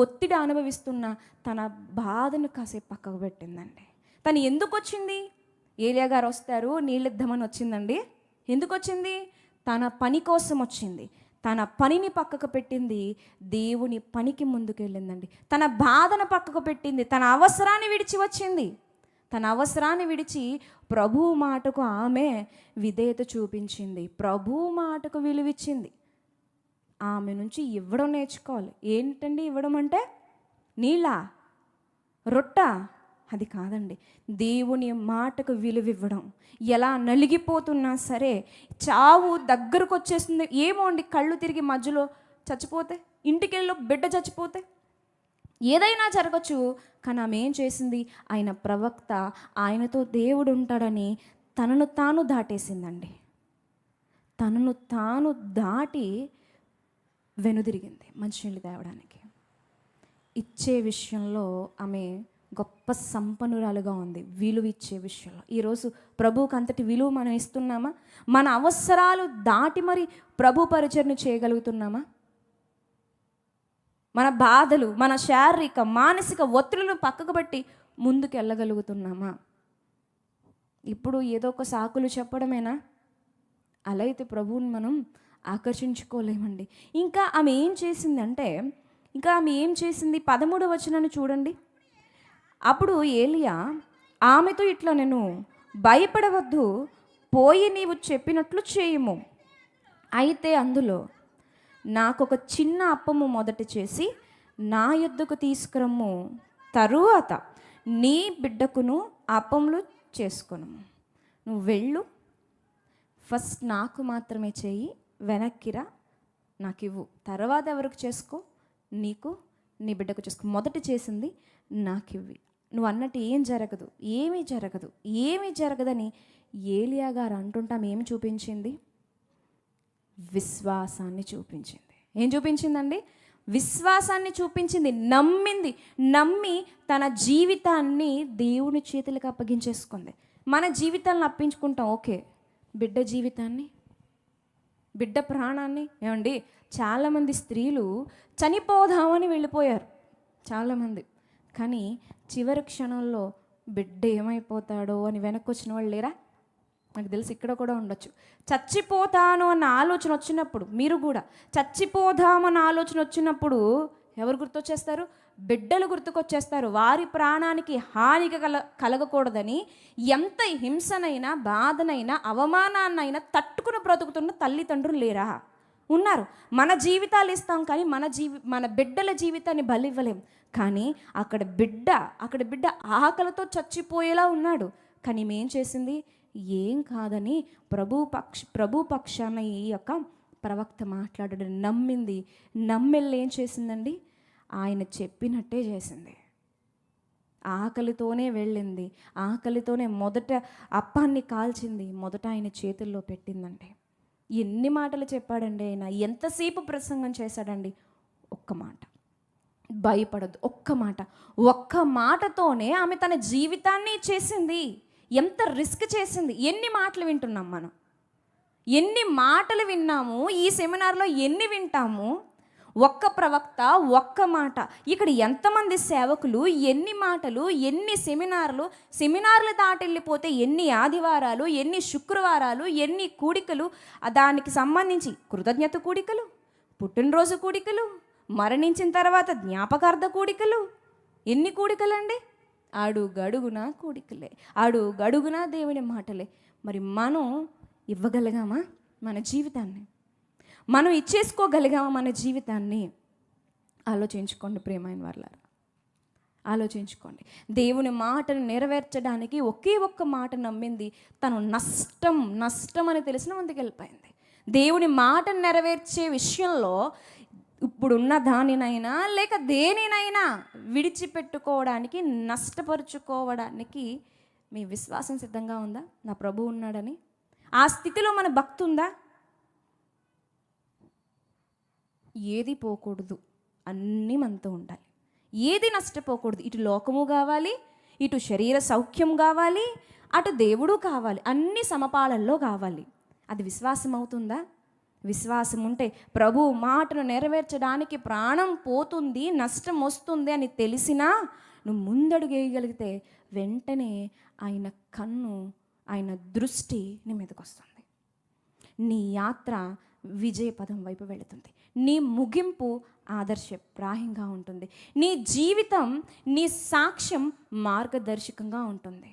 ఒత్తిడి అనుభవిస్తున్న తన బాధను కాసేపు పక్కకు పెట్టిందండి. తను ఎందుకు వచ్చింది? ఏలియా గారు వస్తారు నీళ్ళిద్దామని వచ్చిందండి. ఎందుకు వచ్చింది? తన పని కోసం వచ్చింది. తన పనిని పక్కకు పెట్టింది, దేవుని పనికి ముందుకు వెళ్ళిందండి. తన బాధను పక్కకు పెట్టింది, తన అవసరాన్ని విడిచి వచ్చింది. తన అవసరాన్ని విడిచి ప్రభువు మాటకు ఆమె విధేయత చూపించింది, ప్రభువు మాటకు విలువిచ్చింది. ఆమె నుంచి ఇవ్వడం నేర్చుకోవాలి. ఏంటండి ఇవ్వడం అంటే? నీళ్ళ, రొట్ట? అది కాదండి. దేవుని మాటకు విలువివ్వడం. ఎలా నలిగిపోతున్నా సరే, చావు దగ్గరకు వచ్చేస్తుంది, ఏమో అండి, కళ్ళు తిరిగి మధ్యలో చచ్చిపోతే, ఇంటికెళ్ళి బిడ్డ చచ్చిపోతే, ఏదైనా జరగచ్చు. కానీ ఆమె ఏం చేసింది? ఆయన ప్రవక్త, ఆయనతో దేవుడు ఉంటాడని తనను తాను దాటేసిందండి. తనను తాను దాటి వెనుదిరిగింది మంచినీళ్ళు తేవడానికి. ఇచ్చే విషయంలో ఆమె గొప్ప సంపన్నురాలుగా ఉంది, విలువ ఇచ్చే విషయంలో. ఈరోజు ప్రభువుకు అంతటి విలువ మనం ఇస్తున్నామా? మన అవసరాలు దాటి మరి ప్రభు పరిచర్ను చేయగలుగుతున్నామా? మన బాధలు, మన శారీరక మానసిక ఒత్తిళ్లను పక్కకు పెట్టి ముందుకు వెళ్ళగలుగుతున్నామా? ఇప్పుడు ఏదో ఒక సాకులు చెప్పడమేనా? అలా అయితే ప్రభువుని మనం ఆకర్షించుకోలేమండి. ఇంకా ఆమె ఏం చేసిందంటే, ఇంకా ఆమె ఏం చేసింది? 13వ వచనాన్ని చూడండి. అప్పుడు ఏలియా ఆమెతో ఇట్లా, నేను భయపడవద్దు, పోయి నీవు చెప్పినట్లు చేయుము. అయితే అందులో నాకొక చిన్న అప్పము మొదట చేసి నా యొద్దకు తీసుకురమ్ము, తరువాత నీ బిడ్డకును అప్పములు చేసుకొను. నువ్వు వెళ్ళు, ఫస్ట్ నాకు మాత్రమే చేయి, వెనక్కిరా, నాకు ఇవ్వు, తర్వాత ఎవరికి చేసుకో, నీకు నీ బిడ్డకు చేసుకో. మొదట చేసింది నాకు ఇవ్వి. నువ్వు అన్నట్టు ఏం జరగదు, ఏమీ జరగదు, ఏమీ జరగదని ఏలియా గారు అంటుంటాం. ఏమి చూపించింది? విశ్వాసాన్ని చూపించింది. ఏం చూపించిందండి? విశ్వాసాన్ని చూపించింది. నమ్మింది. నమ్మి తన జీవితాన్ని దేవుని చేతులకు అప్పగించేసుకుంది. మన జీవితాలను అప్పించుకుంటాం, ఓకే, బిడ్డ జీవితాన్ని, బిడ్డ ప్రాణాన్ని. ఏమండి, చాలామంది స్త్రీలు చనిపోదామని వెళ్ళిపోయారు చాలామంది, కానీ చివరి క్షణంలో బిడ్డ ఏమైపోతాడో అని వెనక్కి వచ్చిన వాళ్ళు లేరా? నాకు తెలిసి ఇక్కడ కూడా ఉండొచ్చు. చచ్చిపోతాను అన్న ఆలోచన వచ్చినప్పుడు, మీరు కూడా చచ్చిపోదామన్న ఆలోచన వచ్చినప్పుడు ఎవరు గుర్తొచ్చేస్తారు? బిడ్డలు గుర్తుకొచ్చేస్తారు. వారి ప్రాణానికి హాని కలగకూడదని ఎంత హింసనైనా, బాధనైనా, అవమానాన్నైనా తట్టుకుని బ్రతుకుతున్న తల్లిదండ్రులు లేరా? ఉన్నారు. మన జీవితాలు ఇస్తాం కానీ మన బిడ్డల జీవితాన్ని బలివ్వలేం. కానీ అక్కడ బిడ్డ ఆకలితో చచ్చిపోయేలా ఉన్నాడు. కానీ ఏం చేసింది? ఏం కాదని ప్రభు పక్షాన ఈ యొక్క ప్రవక్త మాట్లాడడం నమ్మింది. నమ్మెళ్ళి ఏం చేసిందండి? ఆయన చెప్పినట్టే చేసింది. ఆకలితోనే వెళ్ళింది, ఆకలితోనే మొదట అప్పాన్ని కాల్చింది, మొదట ఆయన చేతుల్లో పెట్టిందండి. ఎన్ని మాటలు చెప్పాడండి ఆయన, ఎంతసేపు ప్రసంగం చేశాడండి? ఒక్క మాట, భయపడద్దు, ఒక్క మాటతోనే ఆమె తన జీవితాన్ని చేసింది. ఎంత రిస్క్ చేసింది. ఎన్ని మాటలు వింటున్నాం మనం, ఎన్ని మాటలు విన్నాము ఈ సెమినార్లో, ఎన్ని వింటాము? ఒక్క ప్రవక్త, ఒక్క మాట. ఇక్కడ ఎంతమంది సేవకులు, ఎన్ని మాటలు, ఎన్ని సెమినార్లు దాటెళ్ళిపోతే ఎన్ని ఆదివారాలు, ఎన్ని శుక్రవారాలు, ఎన్ని కూడికలు, దానికి సంబంధించి కృతజ్ఞత కూడికలు, పుట్టినరోజు కూడికలు, మరణించిన తర్వాత జ్ఞాపకార్థ కూడికలు. ఎన్ని కూడికలండి? అడుగడుగునా కూడికలే, అడుగడుగునా దేవుని మాటలే. మరి మనం ఇవ్వగలిగామా మన జీవితాన్ని? మనం ఇచ్చేసుకోగలిగామా మన జీవితాన్ని? ఆలోచించుకోండి ప్రియమైన వారలారా, ఆలోచించుకోండి. దేవుని మాటను నెరవేర్చడానికి ఒకే ఒక్క మాట నమ్మింది. తను నష్టం అని తెలిసిన ముందుకు వెళ్ళిపోయింది. దేవుని మాటను నెరవేర్చే విషయంలో ఇప్పుడున్న దానినైనా లేక దేనినైనా విడిచిపెట్టుకోవడానికి, నష్టపరుచుకోవడానికి మీ విశ్వాసం సిద్ధంగా ఉందా? నా ప్రభువు ఉన్నాడని ఆ స్థితిలో మన భక్తి ఉందా? ఏది పోకూడదు, అన్నీ మనతో ఉండాలి. ఏది నష్టపోకూడదు. ఇటు లోకము కావాలి, ఇటు శరీర సౌఖ్యం కావాలి, అటు దేవుడు కావాలి, అన్ని సమపాలల్లో కావాలి. అది విశ్వాసం అవుతుందా? విశ్వాసం ఉంటే ప్రభు మాటను నెరవేర్చడానికి ప్రాణం పోతుంది, నష్టం వస్తుంది అని తెలిసినా నువ్వు ముందడుగు వేయగలిగితే వెంటనే ఆయన కన్ను, ఆయన దృష్టి నీ మీదకి వస్తుంది. నీ యాత్ర విజయపదం వైపు వెళుతుంది. నీ ముగింపు ఆదర్శప్రాయంగా ఉంటుంది. నీ జీవితం, నీ సాక్ష్యం మార్గదర్శకంగా ఉంటుంది.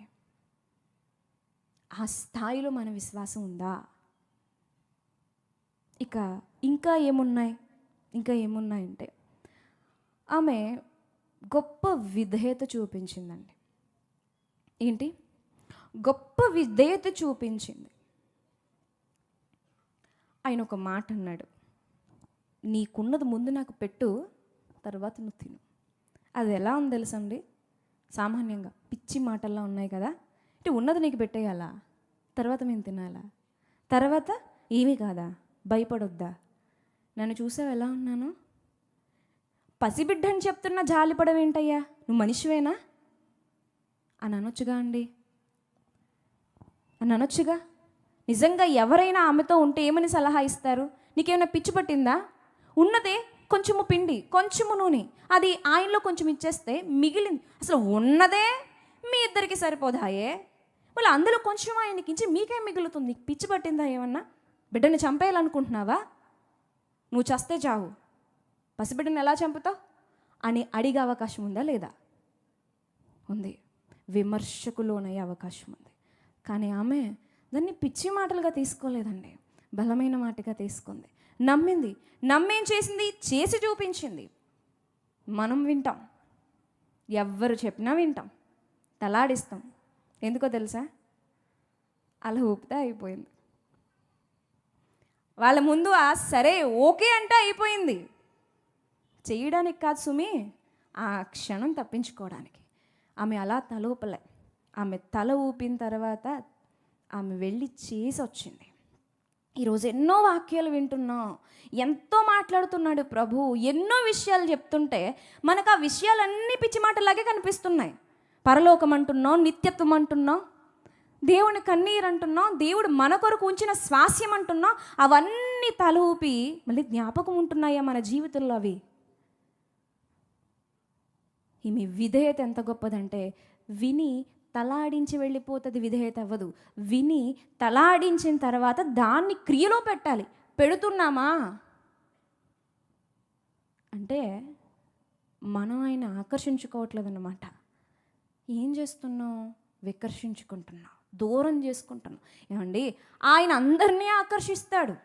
ఆ స్థాయిలో మన విశ్వాసం ఉందా? ఇంకా ఏమున్నాయంటే ఆమె గొప్ప విధేయత చూపించిందండి. ఏంటి? గొప్ప విధేయత చూపించింది. ఆయన ఒక మాట అన్నాడు, నీకున్నది ముందు నాకు పెట్టు, తర్వాత నువ్వు తిను. అది ఎలా ఉంది తెలుసండి? సామాన్యంగా పిచ్చి మాటల్లా ఉన్నాయి కదా. అంటే ఉన్నది నీకు పెట్టేయాలా, తర్వాత మేము తినాలా, తర్వాత ఏమీ కాదా, భయపడొద్దా, నన్ను చూసావు ఎలా ఉన్నాను, పసిబిడ్డ అని చెప్తున్నా జాలిపడవేంటయ్యా, నువ్వు మనిషివేనా అని అనొచ్చుగా అండి, అని అనొచ్చుగా. నిజంగా ఎవరైనా ఆమెతో ఉంటే ఏమని సలహా ఇస్తారు? నీకేమైనా పిచ్చి పట్టిందా? ఉన్నదే కొంచెము పిండి, కొంచెము నూనె, అది ఆయనలో కొంచెం ఇచ్చేస్తే మిగిలింది, అసలు ఉన్నదే మీ ఇద్దరికి సరిపోదాయే, వాళ్ళు అందులో కొంచెం ఆయనకి ఇచ్చి మీకేం మిగులుతుంది? నీకు పిచ్చి పట్టిందా ఏమన్నా? బిడ్డని చంపేయాలనుకుంటున్నావా? నువ్వు చస్తే చావు, పసిబిడ్డను ఎలా చంపుతావు అని అడిగే అవకాశం ఉందా లేదా? ఉంది. విమర్శకు లోనయ్యే అవకాశం ఉంది. కానీ ఆమె దాన్ని పిచ్చి మాటలుగా తీసుకోలేదండి, బలమైన మాటగా తీసుకుంది. నమ్మింది. నమ్మేం చేసింది? చేసి చూపించింది. మనం వింటాం, ఎవ్వరు చెప్పినా వింటాం, తలాడిస్తాం. ఎందుకో తెలుసా? అలా ఊపితే అయిపోయింది. వాళ్ళ ముందు సరే ఓకే అంటే అయిపోయింది. చేయడానికి కాదు సుమి, ఆ క్షణం తప్పించుకోవడానికి. ఆమె అలా తల ఊపలే. ఆమె తల ఊపిన తర్వాత ఆమె వెళ్ళి చేసి వచ్చింది. ఈరోజు ఎన్నో వాక్యాలు వింటున్నాం, ఎంతో మాట్లాడుతున్నాడు ప్రభు, ఎన్నో విషయాలు చెప్తుంటే మనకు ఆ విషయాలన్నీ పిచ్చి మాటలాగే కనిపిస్తున్నాయి. పరలోకం అంటున్నాం, నిత్యత్వం అంటున్నాం, దేవుని కన్నీరు అంటున్నాం, దేవుడు మన కొరకు ఉంచిన స్వాస్యం అంటున్నాం. అవన్నీ తల ఊపి మళ్ళీ జ్ఞాపకం ఉంటున్నాయా మన జీవితంలో? అవి ఈమె విధేయత ఎంత గొప్పదంటే, విని తలాడించి వెళ్ళిపోతుంది, విధేయత అవ్వదు. విని తలాడించిన తర్వాత దాన్ని క్రియలో పెట్టాలి. పెడుతున్నామా అంటే మనం ఆయన ఆకర్షించుకోవట్లేదు అన్నమాట. ఏం చేస్తున్నాం? వికర్షించుకుంటున్నాం, దూరం చేసుకుంటున్నాం. ఏమండి, ఆయన అందరినీ ఆకర్షిస్తాడు.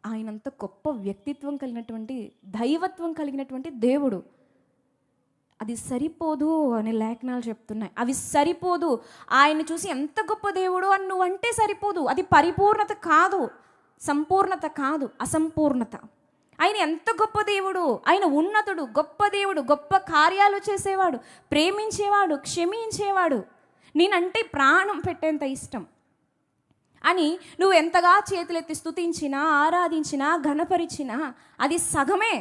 ఆయనంత గొప్ప వ్యక్తిత్వం కలిగినటువంటి, దైవత్వం కలిగినటువంటి దేవుడు. అది సరిపోదు అని లేఖనాలు చెప్తున్నాయి. అవి సరిపోదు. ఆయన చూసి ఎంత గొప్ప దేవుడు అని నువ్వంటే సరిపోదు. అది పరిపూర్ణత కాదు, సంపూర్ణత కాదు, అసంపూర్ణత. ఆయన ఎంత గొప్ప దేవుడు, ఆయన ఉన్నతుడు, గొప్ప దేవుడు, గొప్ప కార్యాలు చేసేవాడు, ప్రేమించేవాడు, క్షమించేవాడు, నేనంటే ప్రాణం పెట్టేంత ఇష్టం అని నువ్వు ఎంతగా చేతులెత్తి స్తుతించినా, ఆరాధించినా, ఘనపరిచినా అది సగమే.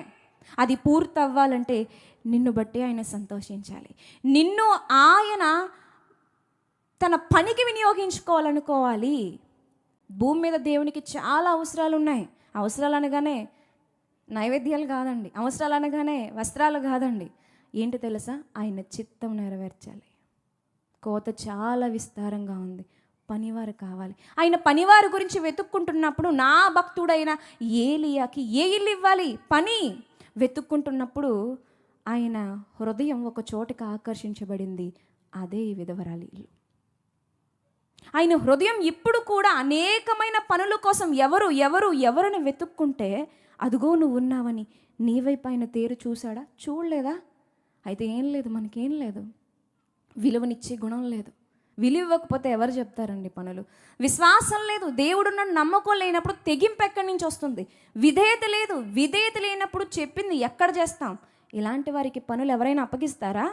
అది పూర్తవ్వాలంటే నిన్ను బట్టి ఆయన సంతోషించాలి. నిన్ను ఆయన తన పనికి వినియోగించుకోవాలనుకోవాలి. భూమి మీద దేవునికి చాలా అవసరాలు ఉన్నాయి. అవసరాలు అనగానే నైవేద్యాలు కాదండి, అవసరాలు అనగానే వస్త్రాలు కాదండి. ఏంటి తెలుసా? ఆయన చిత్తం నెరవేర్చాలి. కోత చాలా విస్తారంగా ఉంది, పనివారు కావాలి. ఆయన పనివారి గురించి వెతుక్కుంటున్నప్పుడు నా భక్తుడైన ఏలియాకి ఏ ఇల్లు ఇవ్వాలి? పని వెతుక్కుంటున్నప్పుడు ఆయన హృదయం ఒక చోటకి ఆకర్షించబడింది. అదే ఈ విధవరాలి ఇల్లు. ఆయన హృదయం ఇప్పుడు కూడా అనేకమైన పనుల కోసం ఎవరుని వెతుక్కుంటే అదుగో నువ్వు ఉన్నావని నీ వైపు ఆయన తేరు చూశాడా? చూడలేదా? అయితే ఏం లేదు, మనకేం లేదు, విలువనిచ్చే గుణం లేదు. విలువ ఇవ్వకపోతే ఎవరు చెప్తారండి పనులు? విశ్వాసం లేదు, దేవుడున్న నమ్మకం లేనప్పుడు తెగింపు ఎక్కడి నుంచి వస్తుంది? విధేయత లేదు, విధేయత లేనప్పుడు చెప్పింది ఎక్కడ చేస్తాం? ఇలాంటి వారికి పనులు ఎవరైనా అప్పగిస్తారా?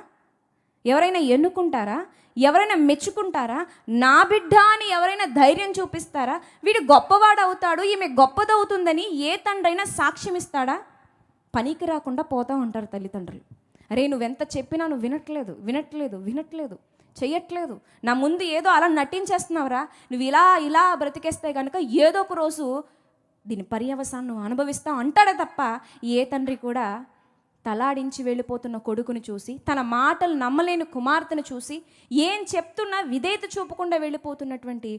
ఎవరైనా ఎన్నుకుంటారా? ఎవరైనా మెచ్చుకుంటారా? నా బిడ్డ అని ఎవరైనా ధైర్యం చూపిస్తారా? వీడు గొప్పవాడు అవుతాడు, ఈమె గొప్పదవుతుందని ఏ తండ్రైనా సాక్ష్యం ఇస్తాడా? పనికి రాకుండా పోతూ ఉంటారు తల్లిదండ్రులు. అరే నువ్వెంత చెప్పినా నువ్వు వినట్లేదు, చెయ్యట్లేదు, నా ముందు ఏదో అలా నటించేస్తున్నావురా, నువ్వు ఇలా బ్రతికేస్తే కనుక ఏదో ఒక రోజు దీని పర్యవసానం నువ్వు అనుభవిస్తావు అంటాడే తప్ప ఏ తండ్రి కూడా తలాడించి వెళ్ళిపోతున్న కొడుకుని చూసి, తన మాటలు నమ్మలేని కుమార్తెను చూసి, ఏం చెప్తున్నా విధేయత చూపకుండా వెళ్ళిపోతున్నటువంటి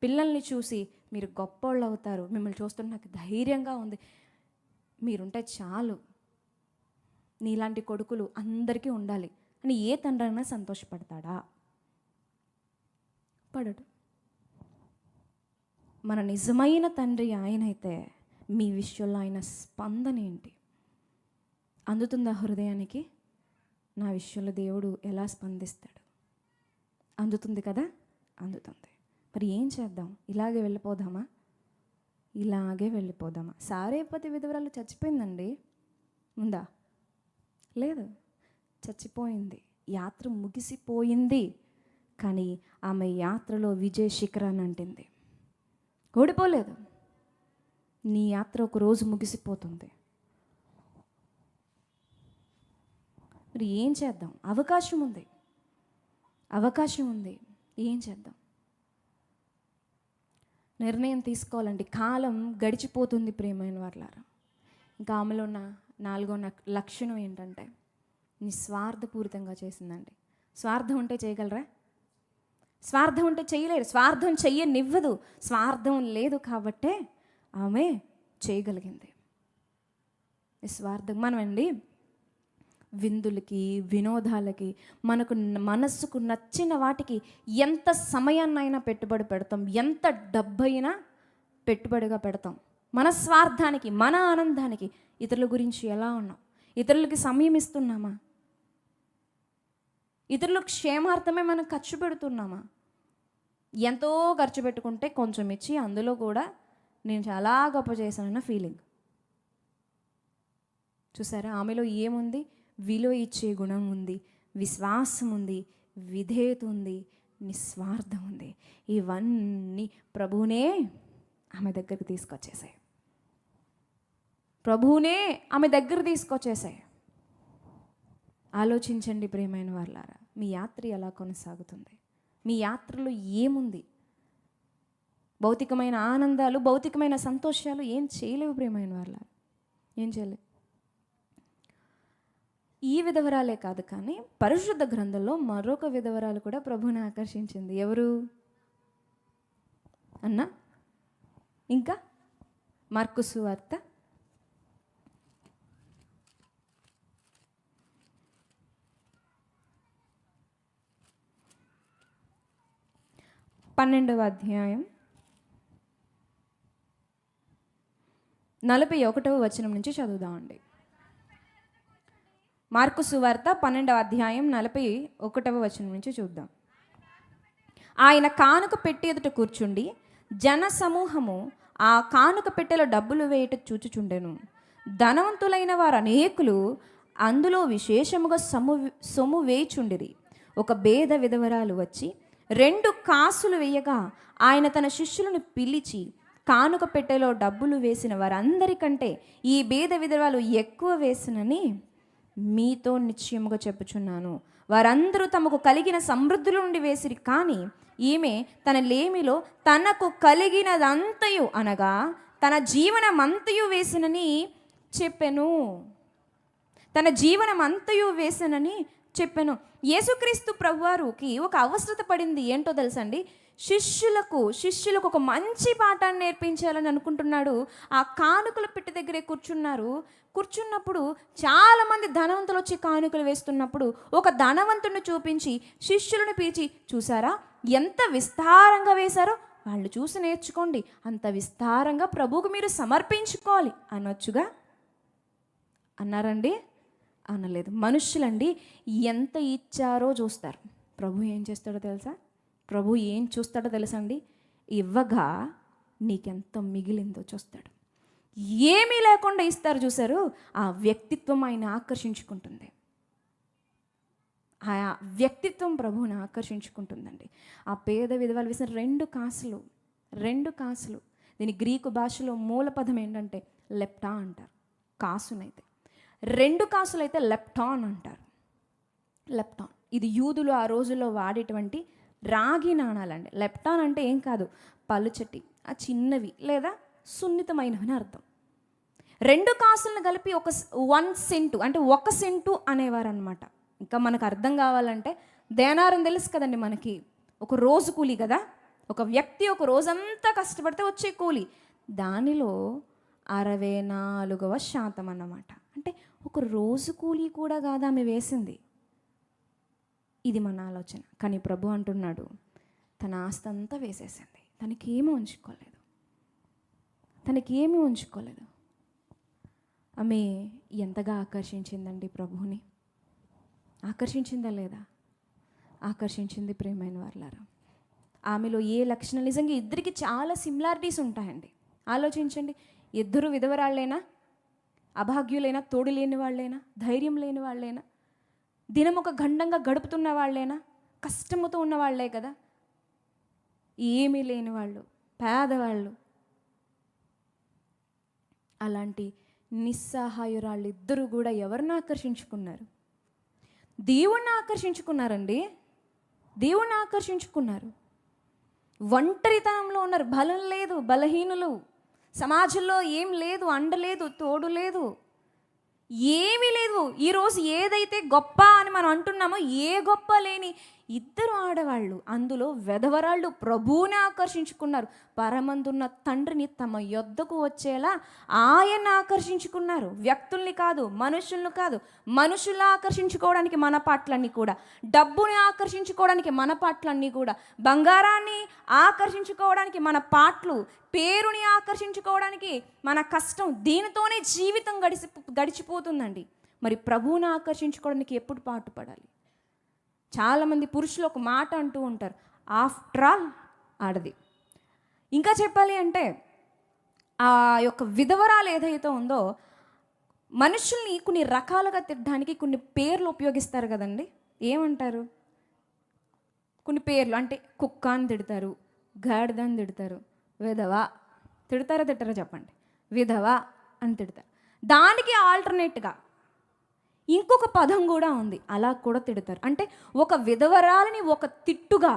పిల్లల్ని చూసి మీరు గొప్పోళ్ళు అవుతారు, మిమ్మల్ని చూస్తుంటే నాకు ధైర్యంగా ఉంది, మీరుంటే చాలు, నీలాంటి కొడుకులు అందరికీ ఉండాలి అని ఏ తండ్రి అయినా సంతోషపడతాడా? పడడు. మన నిజమైన తండ్రి ఆయన అయితే మీ విషయంలో ఆయన స్పందన ఏంటి? అందుతుందా హృదయానికి? నా విషయంలో దేవుడు ఎలా స్పందిస్తాడు? అందుతుంది కదా? అందుతుంది. మరి ఏం చేద్దాం? ఇలాగే వెళ్ళిపోదామా? సారేపతి విధవరాలు చచ్చిపోయిందండి, ఉందా? లేదు, చచ్చిపోయింది. యాత్ర ముగిసిపోయింది. కానీ ఆమె యాత్రలో విజయ శిఖరాన్ని అంటింది. ఓడిపోలేదు. నీ యాత్ర ఒక రోజు ముగిసిపోతుంది. మరి ఏం చేద్దాం? అవకాశం ఉంది, ఏం చేద్దాం? నిర్ణయం తీసుకోవాలండి. కాలం గడిచిపోతుంది ప్రియమైన వారలారా. ఇంకా ఆమెలో ఉన్న 4వ లక్షణం ఏంటంటే నిస్వార్థపూరితంగా చేసిందండి. స్వార్థం ఉంటే చేయగలరా? స్వార్థం ఉంటే చేయలేరు, స్వార్థం చెయ్యనివ్వదు. స్వార్థం లేదు కాబట్టే ఆమె చేయగలిగింది. నిస్వార్థం. మనమండి విందులకి, వినోదాలకి, మనస్సుకు నచ్చిన వాటికి ఎంత సమయాన్నైనా పెట్టుబడి పెడతాం, ఎంత డబ్బైనా పెట్టుబడిగా పెడతాం. మన స్వార్థానికి, మన ఆనందానికి. ఇతరుల గురించి ఎలా ఉన్నాం? ఇతరులకి సమయం ఇస్తున్నామా? ఇతరుల క్షేమార్థమే మనం ఖర్చు పెడుతున్నామా? ఎంతో ఖర్చు పెట్టుకుంటే కొంచెం ఇచ్చి అందులో కూడా నేను చాలా గొప్ప చేశానన్న ఫీలింగ్. చూసారా, ఆమెలో ఏముంది? విలువ ఇచ్చే గుణం ఉంది, విశ్వాసం ఉంది, విధేయత ఉంది, నిస్వార్థం ఉంది. ఇవన్నీ ప్రభువునే ఆమె దగ్గరికి తీసుకొచ్చేసాయి. ప్రభువునే ఆమె దగ్గర తీసుకొచ్చేసాయి. ఆలోచించండి ప్రియమైన వాళ్ళారా, మీ యాత్ర ఎలా కొనసాగుతుంది? మీ యాత్రలో ఏముంది? భౌతికమైన ఆనందాలు, భౌతికమైన సంతోషాలు ఏం చేయలేవు ప్రియమైన వాళ్ళారా, ఏం చేయలేవు. ఈ విధవరాలే కాదు, కానీ పరిశుద్ధ గ్రంథంలో మరొక విధవరాలు కూడా ప్రభువుని ఆకర్షించింది. ఎవరు అన్నా? ఇంకా మార్కు సువార్త 12వ అధ్యాయం 41వ వచనం నుంచి చదువుదామండి. మార్కు సువార్త 12వ అధ్యాయం 41వ వచనం నుంచి చూద్దాం. ఆయన కానుక పెట్టి ఎదుట కూర్చుండి జన సమూహము ఆ కానుక పెట్టెలో డబ్బులు వేయట చూచుచుండెను. ధనవంతులైన వారు అనేకులు అందులో విశేషముగా సొమ్ము వేయుచుండిరి. ఒక బేద విధవరాలు వచ్చి 2 కాసులు వేయగా ఆయన తన శిష్యులను పిలిచి, కానుక పెట్టెలో డబ్బులు వేసిన వారందరికంటే ఈ బేద విధవరాలు ఎక్కువ వేసినని మీతో నిశ్చయముగా చెప్పుచున్నాను. వారందరూ తమకు కలిగిన సమృద్ధుల నుండి వేసిరి, కానీ ఈమె తన లేమిలో తనకు కలిగినదంతయు అనగా తన జీవనమంతయు వేసినని చెప్పెను. తన జీవనమంతయు వేసినని చెప్పెను. యేసుక్రీస్తు ప్రభువారికి ఒక అవసరత పడింది. ఏంటో తెలుసండి? శిష్యులకు ఒక మంచి పాఠాన్ని నేర్పించాలని అనుకుంటున్నాడు. ఆ కానుకల పెట్టి దగ్గరే కూర్చున్నప్పుడు చాలామంది ధనవంతులు వచ్చి కానుకలు వేస్తున్నప్పుడు ఒక ధనవంతుడిని చూపించి శిష్యులను పిలిచి, చూసారా ఎంత విస్తారంగా వేశారో, వాళ్ళు చూసి నేర్చుకోండి, అంత విస్తారంగా ప్రభువుకు మీరు సమర్పించుకోవాలి అనొచ్చుగా. అన్నారండి? అనలేదు. మనుషులండి ఎంత ఇచ్చారో చూస్తారు. ప్రభు ఏం చేస్తాడో తెలుసా? ప్రభు ఏం చూస్తాడో తెలుసండి? ఇవ్వగా నీకెంత మిగిలిందో చూస్తాడు. ఏమీ లేకుండా ఇస్తారు చూసారు, ఆ వ్యక్తిత్వం ఆయన ఆకర్షించుకుంటుంది. ఆ వ్యక్తిత్వం ప్రభువుని ఆకర్షించుకుంటుందండి. ఆ పేద విధవరాలు వేసిన 2 కాసులు. దీని గ్రీకు భాషలో మూల పదం ఏంటంటే లెప్టా అంటారు. కాసునైతే 2 కాసులు అయితే లెప్టాన్ అంటారు. లెప్టాన్ ఇది యూదులు ఆ రోజుల్లో వాడేటువంటి రాగి నాణాలండి. లెప్టాన్ అంటే ఏం కాదు, పలుచటి, ఆ చిన్నవి లేదా సున్నితమైనవని అర్థం. 2 కాసులను కలిపి 1 సెంటు అంటే 1 సెంటు అనేవారు అనమాట. ఇంకా మనకు అర్థం కావాలంటే దేనారం తెలుసు కదండి మనకి. ఒక రోజు కూలి కదా, ఒక వ్యక్తి ఒక రోజంతా కష్టపడితే వచ్చే కూలి, దానిలో 64% అన్నమాట. అంటే ఒక రోజు కూలి కూడా కాదు ఆమె వేసింది. ఇది మన ఆలోచన. కానీ ప్రభు అంటున్నాడు, తన ఆస్తి అంతా వేసేసింది, తనకేమీ ఉంచుకోలేదు. ఆమె ఎంతగా ఆకర్షించిందండి ప్రభువుని? ఆకర్షించిందా లేదా? ఆకర్షించింది ప్రియమైన వారలారా. ఆమెలో ఏ లక్షణాలు, నిజంగా ఇద్దరికి చాలా సిమిలారిటీస్ ఉంటాయండి. ఆలోచించండి, ఇద్దరు విధవరాళ్ళైనా, అభాగ్యులైనా, తోడు లేని వాళ్ళైనా, ధైర్యం లేని వాళ్ళైనా, దినం ఒక గండంగా గడుపుతున్న వాళ్ళైనా, కష్టముతో ఉన్న వాళ్ళే కదా. ఏమీ లేని వాళ్ళు, పేదవాళ్ళు. అలాంటి నిస్సహాయురాళ్ళు ఇద్దరు కూడా ఎవరిని ఆకర్షించుకున్నారు? దేవుణ్ణి ఆకర్షించుకున్నారండి. దేవుణ్ణి ఆకర్షించుకున్నారు. ఒంటరితనంలో ఉన్నారు, బలం లేదు, బలహీనులు, సమాజంలో ఏం లేదు, అండ లేదు, తోడు లేదు, ఏమీ లేదు. ఈరోజు ఏదైతే గొప్ప అని మనం అంటున్నామో ఏ గొప్ప లేని ఇద్దరు ఆడవాళ్ళు, అందులో వెధవరాళ్ళు ప్రభువుని ఆకర్షించుకున్నారు. పరమందున్న తండ్రిని తమ యొద్దకు వచ్చేలా ఆయన ఆకర్షించుకున్నారు. వ్యక్తుల్ని కాదు, మనుషుల్ని కాదు. మనుషుల్ని ఆకర్షించుకోవడానికి మన పాటలన్నీ కూడా, డబ్బుని ఆకర్షించుకోవడానికి మన పాటలన్నీ కూడా, బంగారాన్ని ఆకర్షించుకోవడానికి మన పాటలు, పేరుని ఆకర్షించుకోవడానికి మన కష్టం, దీనితోనే జీవితం గడిచిపోతుందండి. మరి ప్రభువుని ఆకర్షించుకోవడానికి ఎప్పుడు పాటుపడాలి? చాలామంది పురుషులు ఒక మాట అంటూ ఉంటారు, ఆఫ్టర్ ఆల్ ఆడది. ఇంకా చెప్పాలి అంటే ఆ యొక్క విధవరాలు ఏదైతే ఉందో, మనుషుల్ని కొన్ని రకాలుగా తిట్టడానికి కొన్ని పేర్లు ఉపయోగిస్తారు కదండి. ఏమంటారు? కొన్ని పేర్లు అంటే కుక్క అని తిడతారు, గాడిద అని తిడతారు, విధవ తిడతారా తిట్టరా చెప్పండి? విధవ అని తిడతారు. దానికి ఆల్టర్నేట్గా ఇంకొక పదం కూడా ఉంది, అలా కూడా తిడతారు. అంటే ఒక విధవరాలని ఒక తిట్టుగా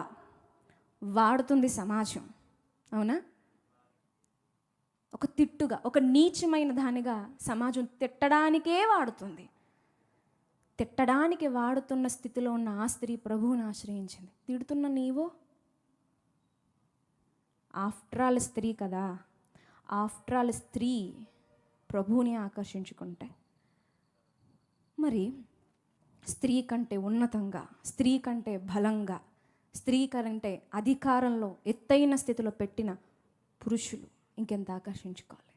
వాడుతుంది సమాజం. అవునా? ఒక తిట్టుగా, ఒక నీచమైన దానిగా సమాజం తిట్టడానికే వాడుతుంది. తిట్టడానికి వాడుతున్న స్థితిలో ఉన్న ఆ స్త్రీ ప్రభువుని ఆశ్రయించింది. తిడుతున్న నీవో ఆఫ్టర్ ఆల్ స్త్రీ కదా. ఆఫ్టర్ ఆల్ స్త్రీ ప్రభువుని ఆకర్షించుకుంటే, మరి స్త్రీ కంటే ఉన్నతంగా, స్త్రీ కంటే బలంగా, స్త్రీ కంటే అధికారంలో ఎత్తైన స్థితిలో పెట్టిన పురుషులు ఇంకెంత ఆకర్షించుకోవాలి?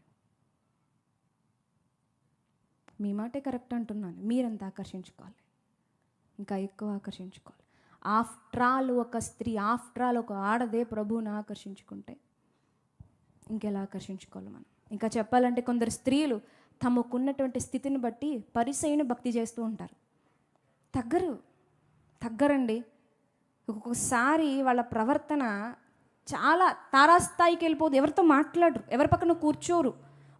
మీ మాటే కరెక్ట్ అంటున్నాను. మీరెంత ఆకర్షించుకోవాలి? ఇంకా ఎక్కువ ఆకర్షించుకోవాలి. ఆఫ్టర్ ఆల్ ఒక స్త్రీ, ఆఫ్టర్ ఆల్ ఒక ఆడదే ప్రభువుని ఆకర్షించుకుంటే ఇంకెలా ఆకర్షించుకోవాలి మనం? ఇంకా చెప్పాలంటే కొందరు స్త్రీలు తమకున్నటువంటి స్థితిని బట్టి పరిసయ్యుని భక్తి చేస్తూ ఉంటారు. తగ్గరండి. ఒక్కొక్కసారి వాళ్ళ ప్రవర్తన చాలా తారాస్థాయికి వెళ్ళిపోదు. ఎవరితో మాట్లాడరు, ఎవరి పక్కన కూర్చోరు.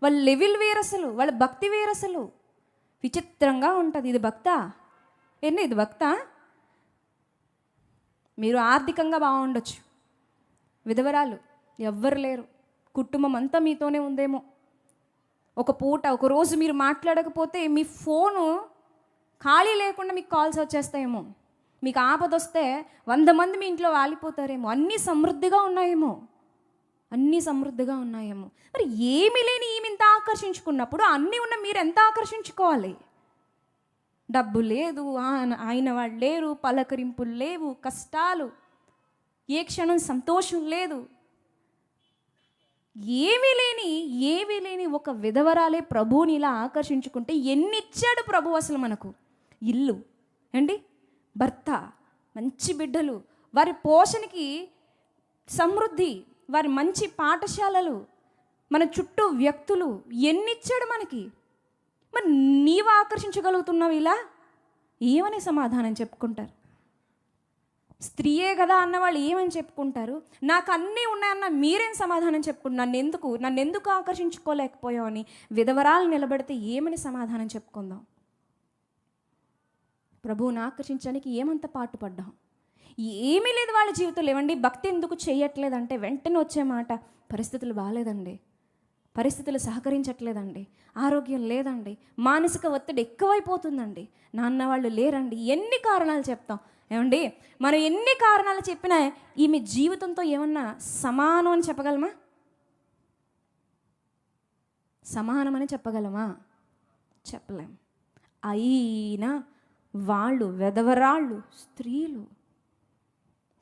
వాళ్ళ లెవెల్ వేరసలు, వాళ్ళ భక్తి వేరసలు. విచిత్రంగా ఉంటుంది. ఇది భక్తా? ఇది భక్తా? మీరు ఆర్థికంగా బాగుండొచ్చు, విధవరాలు ఎవ్వరు లేరు, కుటుంబం అంతా మీతోనే ఉందేమో. ఒక పూట, ఒక రోజు మీరు మాట్లాడకపోతే మీ ఫోను ఖాళీ లేకుండా మీకు కాల్స్ వచ్చేస్తాయేమో. మీకు ఆపద వస్తే 100 మంది మీ ఇంట్లో వాలిపోతారేమో. అన్నీ సమృద్ధిగా ఉన్నాయేమో. మరి ఏమీ లేని ఈమె ఇంత ఆకర్షించుకున్నప్పుడు అన్నీ ఉన్న మీరు ఎంత ఆకర్షించుకోవాలి? డబ్బు లేదు, ఆయన వాళ్ళు లేరు, పలకరింపులు లేవు, కష్టాలు, ఏ క్షణం సంతోషం లేదు. ఏమీ లేని ఒక విధవరాలే ప్రభువుని ఇలా ఆకర్షించుకుంటే ఎన్ని ఇచ్చాడు ప్రభు అసలు మనకు? ఇల్లు అండి, భర్త, మంచి బిడ్డలు, వారి పోషణకి సమృద్ధి, వారి మంచి పాఠశాలలు, మన చుట్టూ వ్యక్తులు, ఎన్ని ఇచ్చాడు మనకి. మరి నీవు ఆకర్షించగలుగుతున్నావు ఇలా? ఏమని సమాధానం చెప్పుకుంటారు? స్త్రీయే కదా అన్నవాళ్ళు ఏమని చెప్పుకుంటారు? నాకు అన్నీ ఉన్నాయన్న మీరేం సమాధానం చెప్పుకుంటారు? నన్ను ఎందుకు ఆకర్షించుకోలేకపోయావు అని విధవరాలు నిలబడితే ఏమని సమాధానం చెప్పుకుందాం? ప్రభువుని ఆకర్షించడానికి ఏమంత పాటుపడ్డాం? ఏమీ లేదు వాళ్ళ జీవితంలో. ఏమండి, భక్తి ఎందుకు చేయట్లేదంటే వెంటనే వచ్చే మాట, పరిస్థితులు బాగాలేదండి, పరిస్థితులు సహకరించట్లేదండి, ఆరోగ్యం లేదండి, మానసిక ఒత్తిడి ఎక్కువైపోతుందండి, నాన్న వాళ్ళు లేరండి. ఎన్ని కారణాలు చెప్తాం? ఏమండి, మనం ఎన్ని కారణాలు చెప్పినా ఈమె జీవితంతో ఏమన్నా సమానం అని చెప్పగలమా? సమానమని చెప్పగలమా? చెప్పలేం. అయినా వాళ్ళు వెధవరాళ్ళు, స్త్రీలు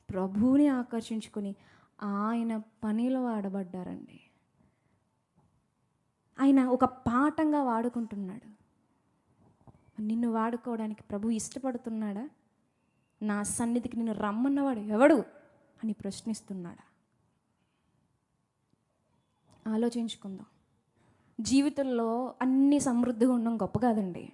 ప్రభువుని ఆకర్షించుకుని ఆయన పనిలో వాడబడ్డారండి. ఆయన ఒక పాఠంగా వాడుకుంటున్నాడు. నిన్ను వాడుకోవడానికి ప్రభు ఇష్టపడుతున్నాడా? నా సన్నిధికి నిన్ను రమ్మన్నవాడు ఎవడు అని ప్రశ్నిస్తున్నాడా? ఆలోచించుకుందాం. జీవితంలో అన్ని సమృద్ధిగా ఉండడం గొప్ప కాదండి.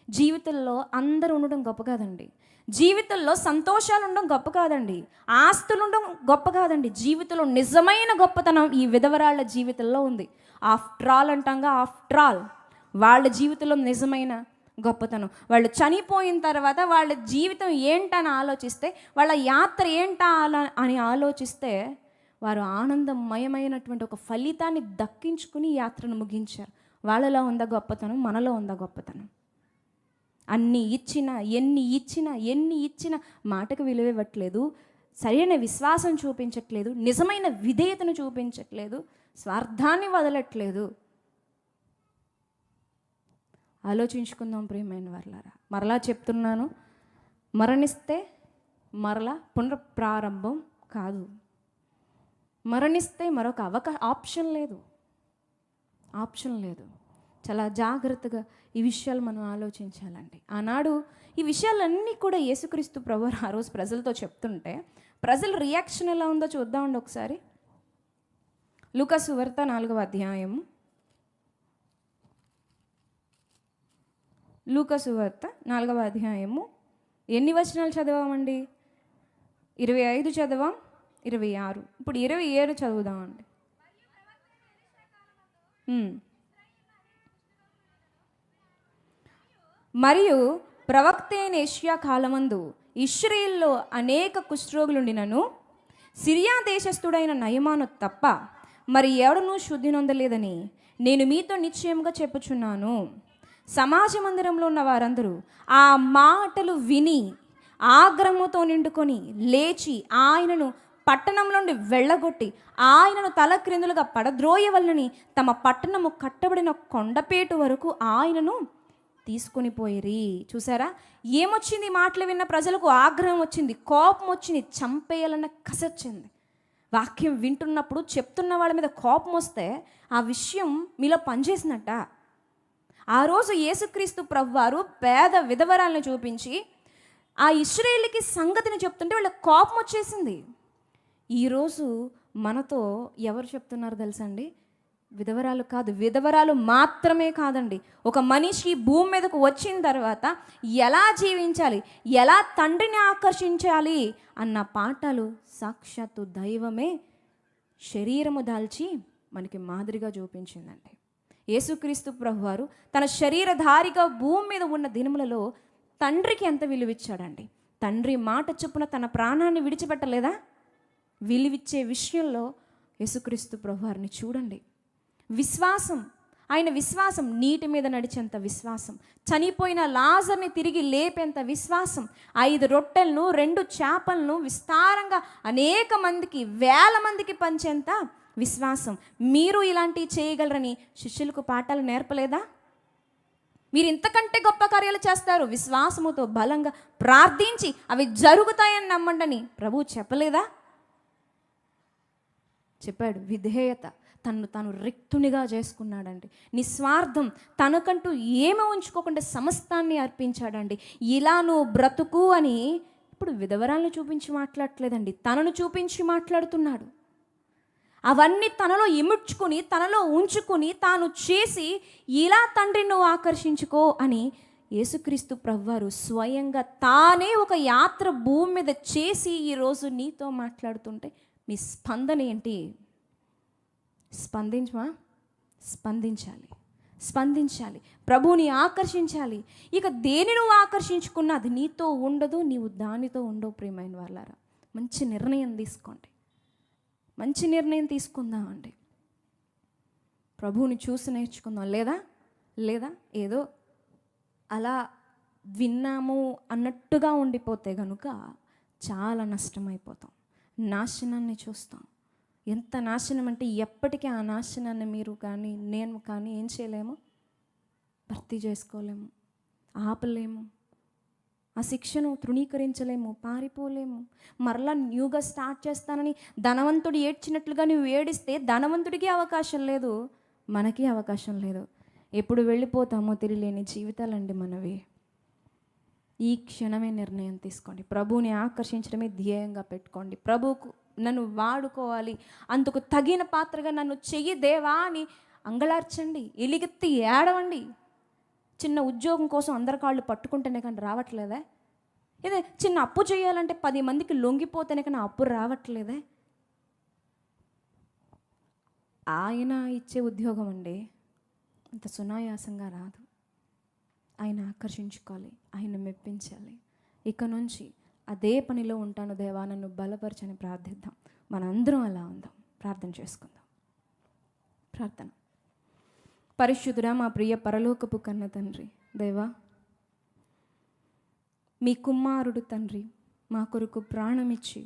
జీవితంలో అందరూ ఉండడం గొప్ప కాదండి. జీవితంలో సంతోషాలు ఉండడం గొప్ప కాదండి. ఆస్తులు ఉండడం గొప్ప కాదండి. జీవితంలో నిజమైన గొప్పతనం ఈ విధవరాళ్ళ జీవితంలో ఉంది. ఆఫ్టర్ ఆల్ అంటాంగా, ఆఫ్టర్ ఆల్ వాళ్ళ జీవితంలో నిజమైన గొప్పతనం. వాళ్ళు చనిపోయిన తర్వాత వాళ్ళ జీవితం ఏంటని ఆలోచిస్తే, వాళ్ళ యాత్ర ఏంటా అని ఆలోచిస్తే, వారు ఆనందమయమైనటువంటి ఒక ఫలితాన్ని దక్కించుకుని యాత్రను ముగించారు. వాళ్ళలో ఉందా గొప్పతనం? మనలో ఉందా గొప్పతనం? ఎన్ని ఇచ్చినా మాటకు విలువ ఇవ్వట్లేదు, సరైన విశ్వాసం చూపించట్లేదు, నిజమైన విధేయతను చూపించట్లేదు, స్వార్థాన్ని వదలట్లేదు. ఆలోచించుకుందాం ప్రియమైన వారలారా. మరలా చెప్తున్నాను, మరణిస్తే మరలా పునఃప్రారంభం కాదు. మరణిస్తే మరొక ఆప్షన్ లేదు. చాలా జాగ్రత్తగా ఈ విషయాలు మనం ఆలోచించాలండి. ఆనాడు ఈ విషయాలన్నీ కూడా యేసుక్రీస్తు ప్రభువారు ఆ రోజు ప్రజలతో చెప్తుంటే ప్రజల రియాక్షన్ ఎలా ఉందో చూద్దామండి ఒకసారి. లూకా సువార్త 4వ అధ్యాయము. లూకా సువార్త 4వ అధ్యాయము ఎన్ని వచనాలు చదవామండి? 25 చదవాం, 26. ఇప్పుడు 27 చదువుదామండి. మరియు ప్రవక్త అయిన యెషయా కాలమందు ఇశ్రాయేలులో అనేక కుష్ఠరోగులుండినను సిరియా దేశస్థుడైన నయమాను తప్ప మరి ఎవడనూ శుద్ధి నొందలేదని నేను మీతో నిశ్చయముగా చెప్పుచున్నాను. సమాజ మందిరంలో ఉన్న వారందరూ ఆ మాటలు విని ఆగ్రహముతో నిండుకొని లేచి ఆయనను పట్టణంలో నుండి వెళ్ళగొట్టి ఆయనను తల క్రిందులుగా పడద్రోయవలనని తమ పట్టణము కట్టబడిన కొండపేటు వరకు ఆయనను తీసుకొని పోయిరి. చూసారా, ఏమొచ్చింది? మాటలు విన్న ప్రజలకు ఆగ్రహం వచ్చింది, కోపం వచ్చింది, చంపేయాలన్న కసి వచ్చింది. వాక్యం వింటున్నప్పుడు చెప్తున్న వాళ్ళ మీద కోపం వస్తే ఆ విషయం మీలో పనిచేసినట్ట. ఆ రోజు యేసుక్రీస్తు ప్రభువారు పేద విధవరాలను చూపించి ఆ ఇశ్రాయేలుకి సంగతిని చెప్తుంటే వాళ్ళ కోపం వచ్చేసింది. ఈరోజు మనతో ఎవరు చెప్తున్నారు తెలుసండి? విధవరాలు కాదు, విధవరాలు మాత్రమే కాదండి. ఒక మనిషి భూమి మీదకు వచ్చిన తర్వాత ఎలా జీవించాలి, ఎలా తండ్రిని ఆకర్షించాలి అన్న పాఠాలు సాక్షాత్తు దైవమే శరీరము దాల్చి మనకి మాదిరిగా చూపించిందండి. యేసుక్రీస్తు ప్రభువారు తన శరీరధారిగా భూమి మీద ఉన్న దినములలో తండ్రికి ఎంత విలువిచ్చాడండి. తండ్రి మాట చొప్పున తన ప్రాణాన్ని విడిచిపెట్టలేదా? విలువిచ్చే విషయంలో యేసుక్రీస్తు ప్రభువారిని చూడండి. విశ్వాసం, ఆయన విశ్వాసం నీటి మీద నడిచేంత విశ్వాసం, చనిపోయిన లాజర్ని తిరిగి లేపేంత విశ్వాసం, 5 రొట్టెలను 2 చేపలను విస్తారంగా అనేక మందికి, వేల మందికి పంచేంత విశ్వాసం. మీరు ఇలాంటివి చేయగలరని శిష్యులకు పాఠాలు నేర్పలేదా? మీరు ఇంతకంటే గొప్ప కార్యాలు చేస్తారు, విశ్వాసముతో బలంగా ప్రార్థించి అవి జరుగుతాయని నమ్మండని ప్రభువు చెప్పలేదా? చెప్పాడు. విధేయత, తను తాను రిక్తునిగా చేసుకున్నాడండి. నిస్వార్థం, తనకంటూ ఏమీ ఉంచుకోకుండా సమస్తాన్ని అర్పించాడండి. ఇలా నువ్వు బ్రతుకు అని ఇప్పుడు విధవరాలను చూపించి మాట్లాడట్లేదండి, తనను చూపించి మాట్లాడుతున్నాడు. అవన్నీ తనలో ఇముడ్చుకుని, తనలో ఉంచుకుని, తాను చేసి ఇలా తండ్రిని నువ్వు ఆకర్షించుకో అని యేసుక్రీస్తు ప్రభువారు స్వయంగా తానే ఒక యాత్ర భూమి మీద చేసి ఈరోజు నీతో మాట్లాడుతుంటే మీ స్పందన ఏంటి? స్పందించాలి, ప్రభువుని ఆకర్షించాలి. ఇక దేని నువ్వు ఆకర్షించుకున్నా అది నీతో ఉండదు, నీవు దానితో ఉండవు. ప్రియమైన వాళ్ళారా, మంచి నిర్ణయం తీసుకుందామండి. ప్రభువుని చూసి నేర్చుకుందాం. లేదా ఏదో అలా విన్నాము అన్నట్టుగా ఉండిపోతే కనుక చాలా నష్టమైపోతాం, నాశనాన్ని చూస్తాం. ఎంత నాశనం అంటే ఎప్పటికీ ఆ నాశనాన్ని మీరు కానీ నేను కానీ ఏం చేయలేము, భర్తీ చేసుకోలేము, ఆపలేము, ఆ శిక్షను తృణీకరించలేము, పారిపోలేము. మరలా న్యూగా స్టార్ట్ చేస్తానని ధనవంతుడు ఏడ్చినట్లుగా నువ్వు ఏడిస్తే ధనవంతుడికి అవకాశం లేదు, మనకి అవకాశం లేదు. ఎప్పుడు వెళ్ళిపోతామో తెలియలేని జీవితాలండి మనవి. ఈ క్షణమే నిర్ణయం తీసుకోండి, ప్రభువుని ఆకర్షించడమే ధ్యేయంగా పెట్టుకోండి. ప్రభువుకు నన్ను వాడుకోవాలి, అందుకు తగిన పాత్రగా నన్ను చెయ్యి దేవా అని అంగళార్చండి, ఎలిగెత్తి ఏడవండి. చిన్న ఉద్యోగం కోసం అందరి కాళ్ళు పట్టుకుంటేనే కానీ రావట్లేదే? ఇదే చిన్న అప్పు చేయాలంటే 10 మందికి లొంగిపోతేనే కానీ అప్పు రావట్లేదే? ఆయన ఇచ్చే ఉద్యోగం అండి అంత సునాయాసంగా రాదు. ఆయన ఆకర్షించుకోవాలి, ఆయన మెప్పించాలి. ఇక నుంచి అదే పనిలో ఉంటాను దేవా, నన్ను బలపరచని ప్రార్థిద్దాం. మనందరం అలా ఉందాం, ప్రార్థన చేసుకుందాం. ప్రార్థన. పరిశుద్ధుడా, మా ప్రియ పరలోకపు కన్న తండ్రి దేవా, మీ కుమారుడు తండ్రి మా కొరకు ప్రాణమిచ్చి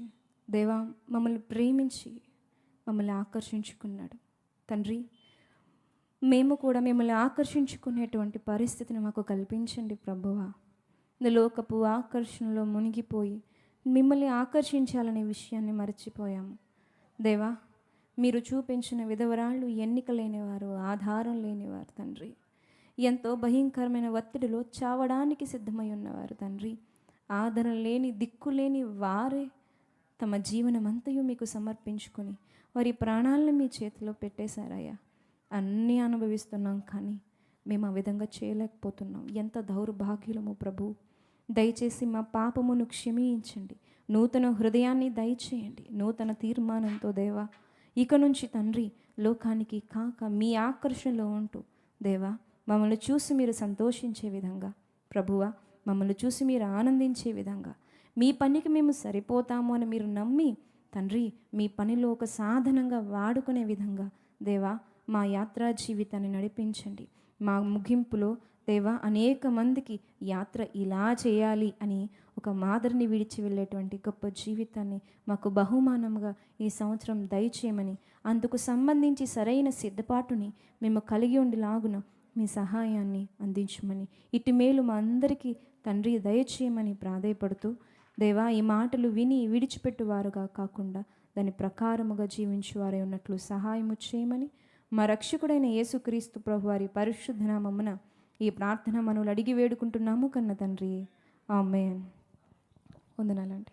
దేవా మమ్మల్ని ప్రేమించి మమ్మల్ని ఆకర్షించుకున్నాడు తండ్రి. మేము కూడా మిమ్మల్ని ఆకర్షించుకునేటువంటి పరిస్థితిని మాకు కల్పించండి ప్రభువా. లోకపు ఆకర్షణలో మునిగిపోయి మిమ్మల్ని ఆకర్షించాలనే విషయాన్ని మర్చిపోయాము దేవా. మీరు చూపించిన విధవరాళ్ళు ఎన్నిక లేనివారు, ఆధారం లేనివారు తండ్రి. ఎంతో భయంకరమైన ఒత్తిడిలో చావడానికి సిద్ధమై ఉన్నవారు తండ్రి. ఆదరణ లేని, దిక్కులేని వారే తమ జీవనమంతయు మీకు సమర్పించుకొని వారి ప్రాణాలను మీ చేతిలో పెట్టేశారయ్యా. అన్నీ అనుభవిస్తున్నాం, కానీ మేము ఆ విధంగా చేయలేకపోతున్నాం. ఎంత దౌర్భాగ్యులము ప్రభు. దయచేసి మా పాపమును క్షమించండి. నూతన హృదయాన్ని దయచేయండి. నూతన తీర్మానంతో దేవా ఇక నుంచి తండ్రి లోకానికి కాక మీ ఆకర్షణలో ఉంటూ దేవా మమ్మల్ని చూసి మీరు సంతోషించే విధంగా, ప్రభువా మమ్మల్ని చూసి మీరు ఆనందించే విధంగా, మీ పనికి మేము సరిపోతాము అని మీరు నమ్మి తండ్రి మీ పనిలో ఒక సాధనంగా వాడుకునే విధంగా దేవా మా యాత్రా జీవితాన్ని నడిపించండి. మా ముగింపులో దేవా అనేక మందికి యాత్ర ఇలా చేయాలి అని ఒక మాదిరిని విడిచి వెళ్ళేటువంటి గొప్ప జీవితాన్ని మాకు బహుమానంగా ఈ సంవత్సరం దయచేయమని, అందుకు సంబంధించి సరైన సిద్ధపాటుని మేము కలిగి ఉండేలాగున మీ సహాయాన్ని అందించమని, ఇటు మేలు మా అందరికీ తండ్రి దయచేయమని ప్రాధేయపడుతూ దేవా ఈ మాటలు విని విడిచిపెట్టువారుగా కాకుండా దాని ప్రకారముగా జీవించువారే ఉన్నట్లు సహాయము చేయమని మా రక్షకుడైన యేసుక్రీస్తు ప్రభువారి పరిశుద్ధ నామమున ఈ ప్రార్థన మనవులు అడిగి వేడుకుంటున్నాము కన్న తండ్రి. ఆమేన్. వందనాలండి.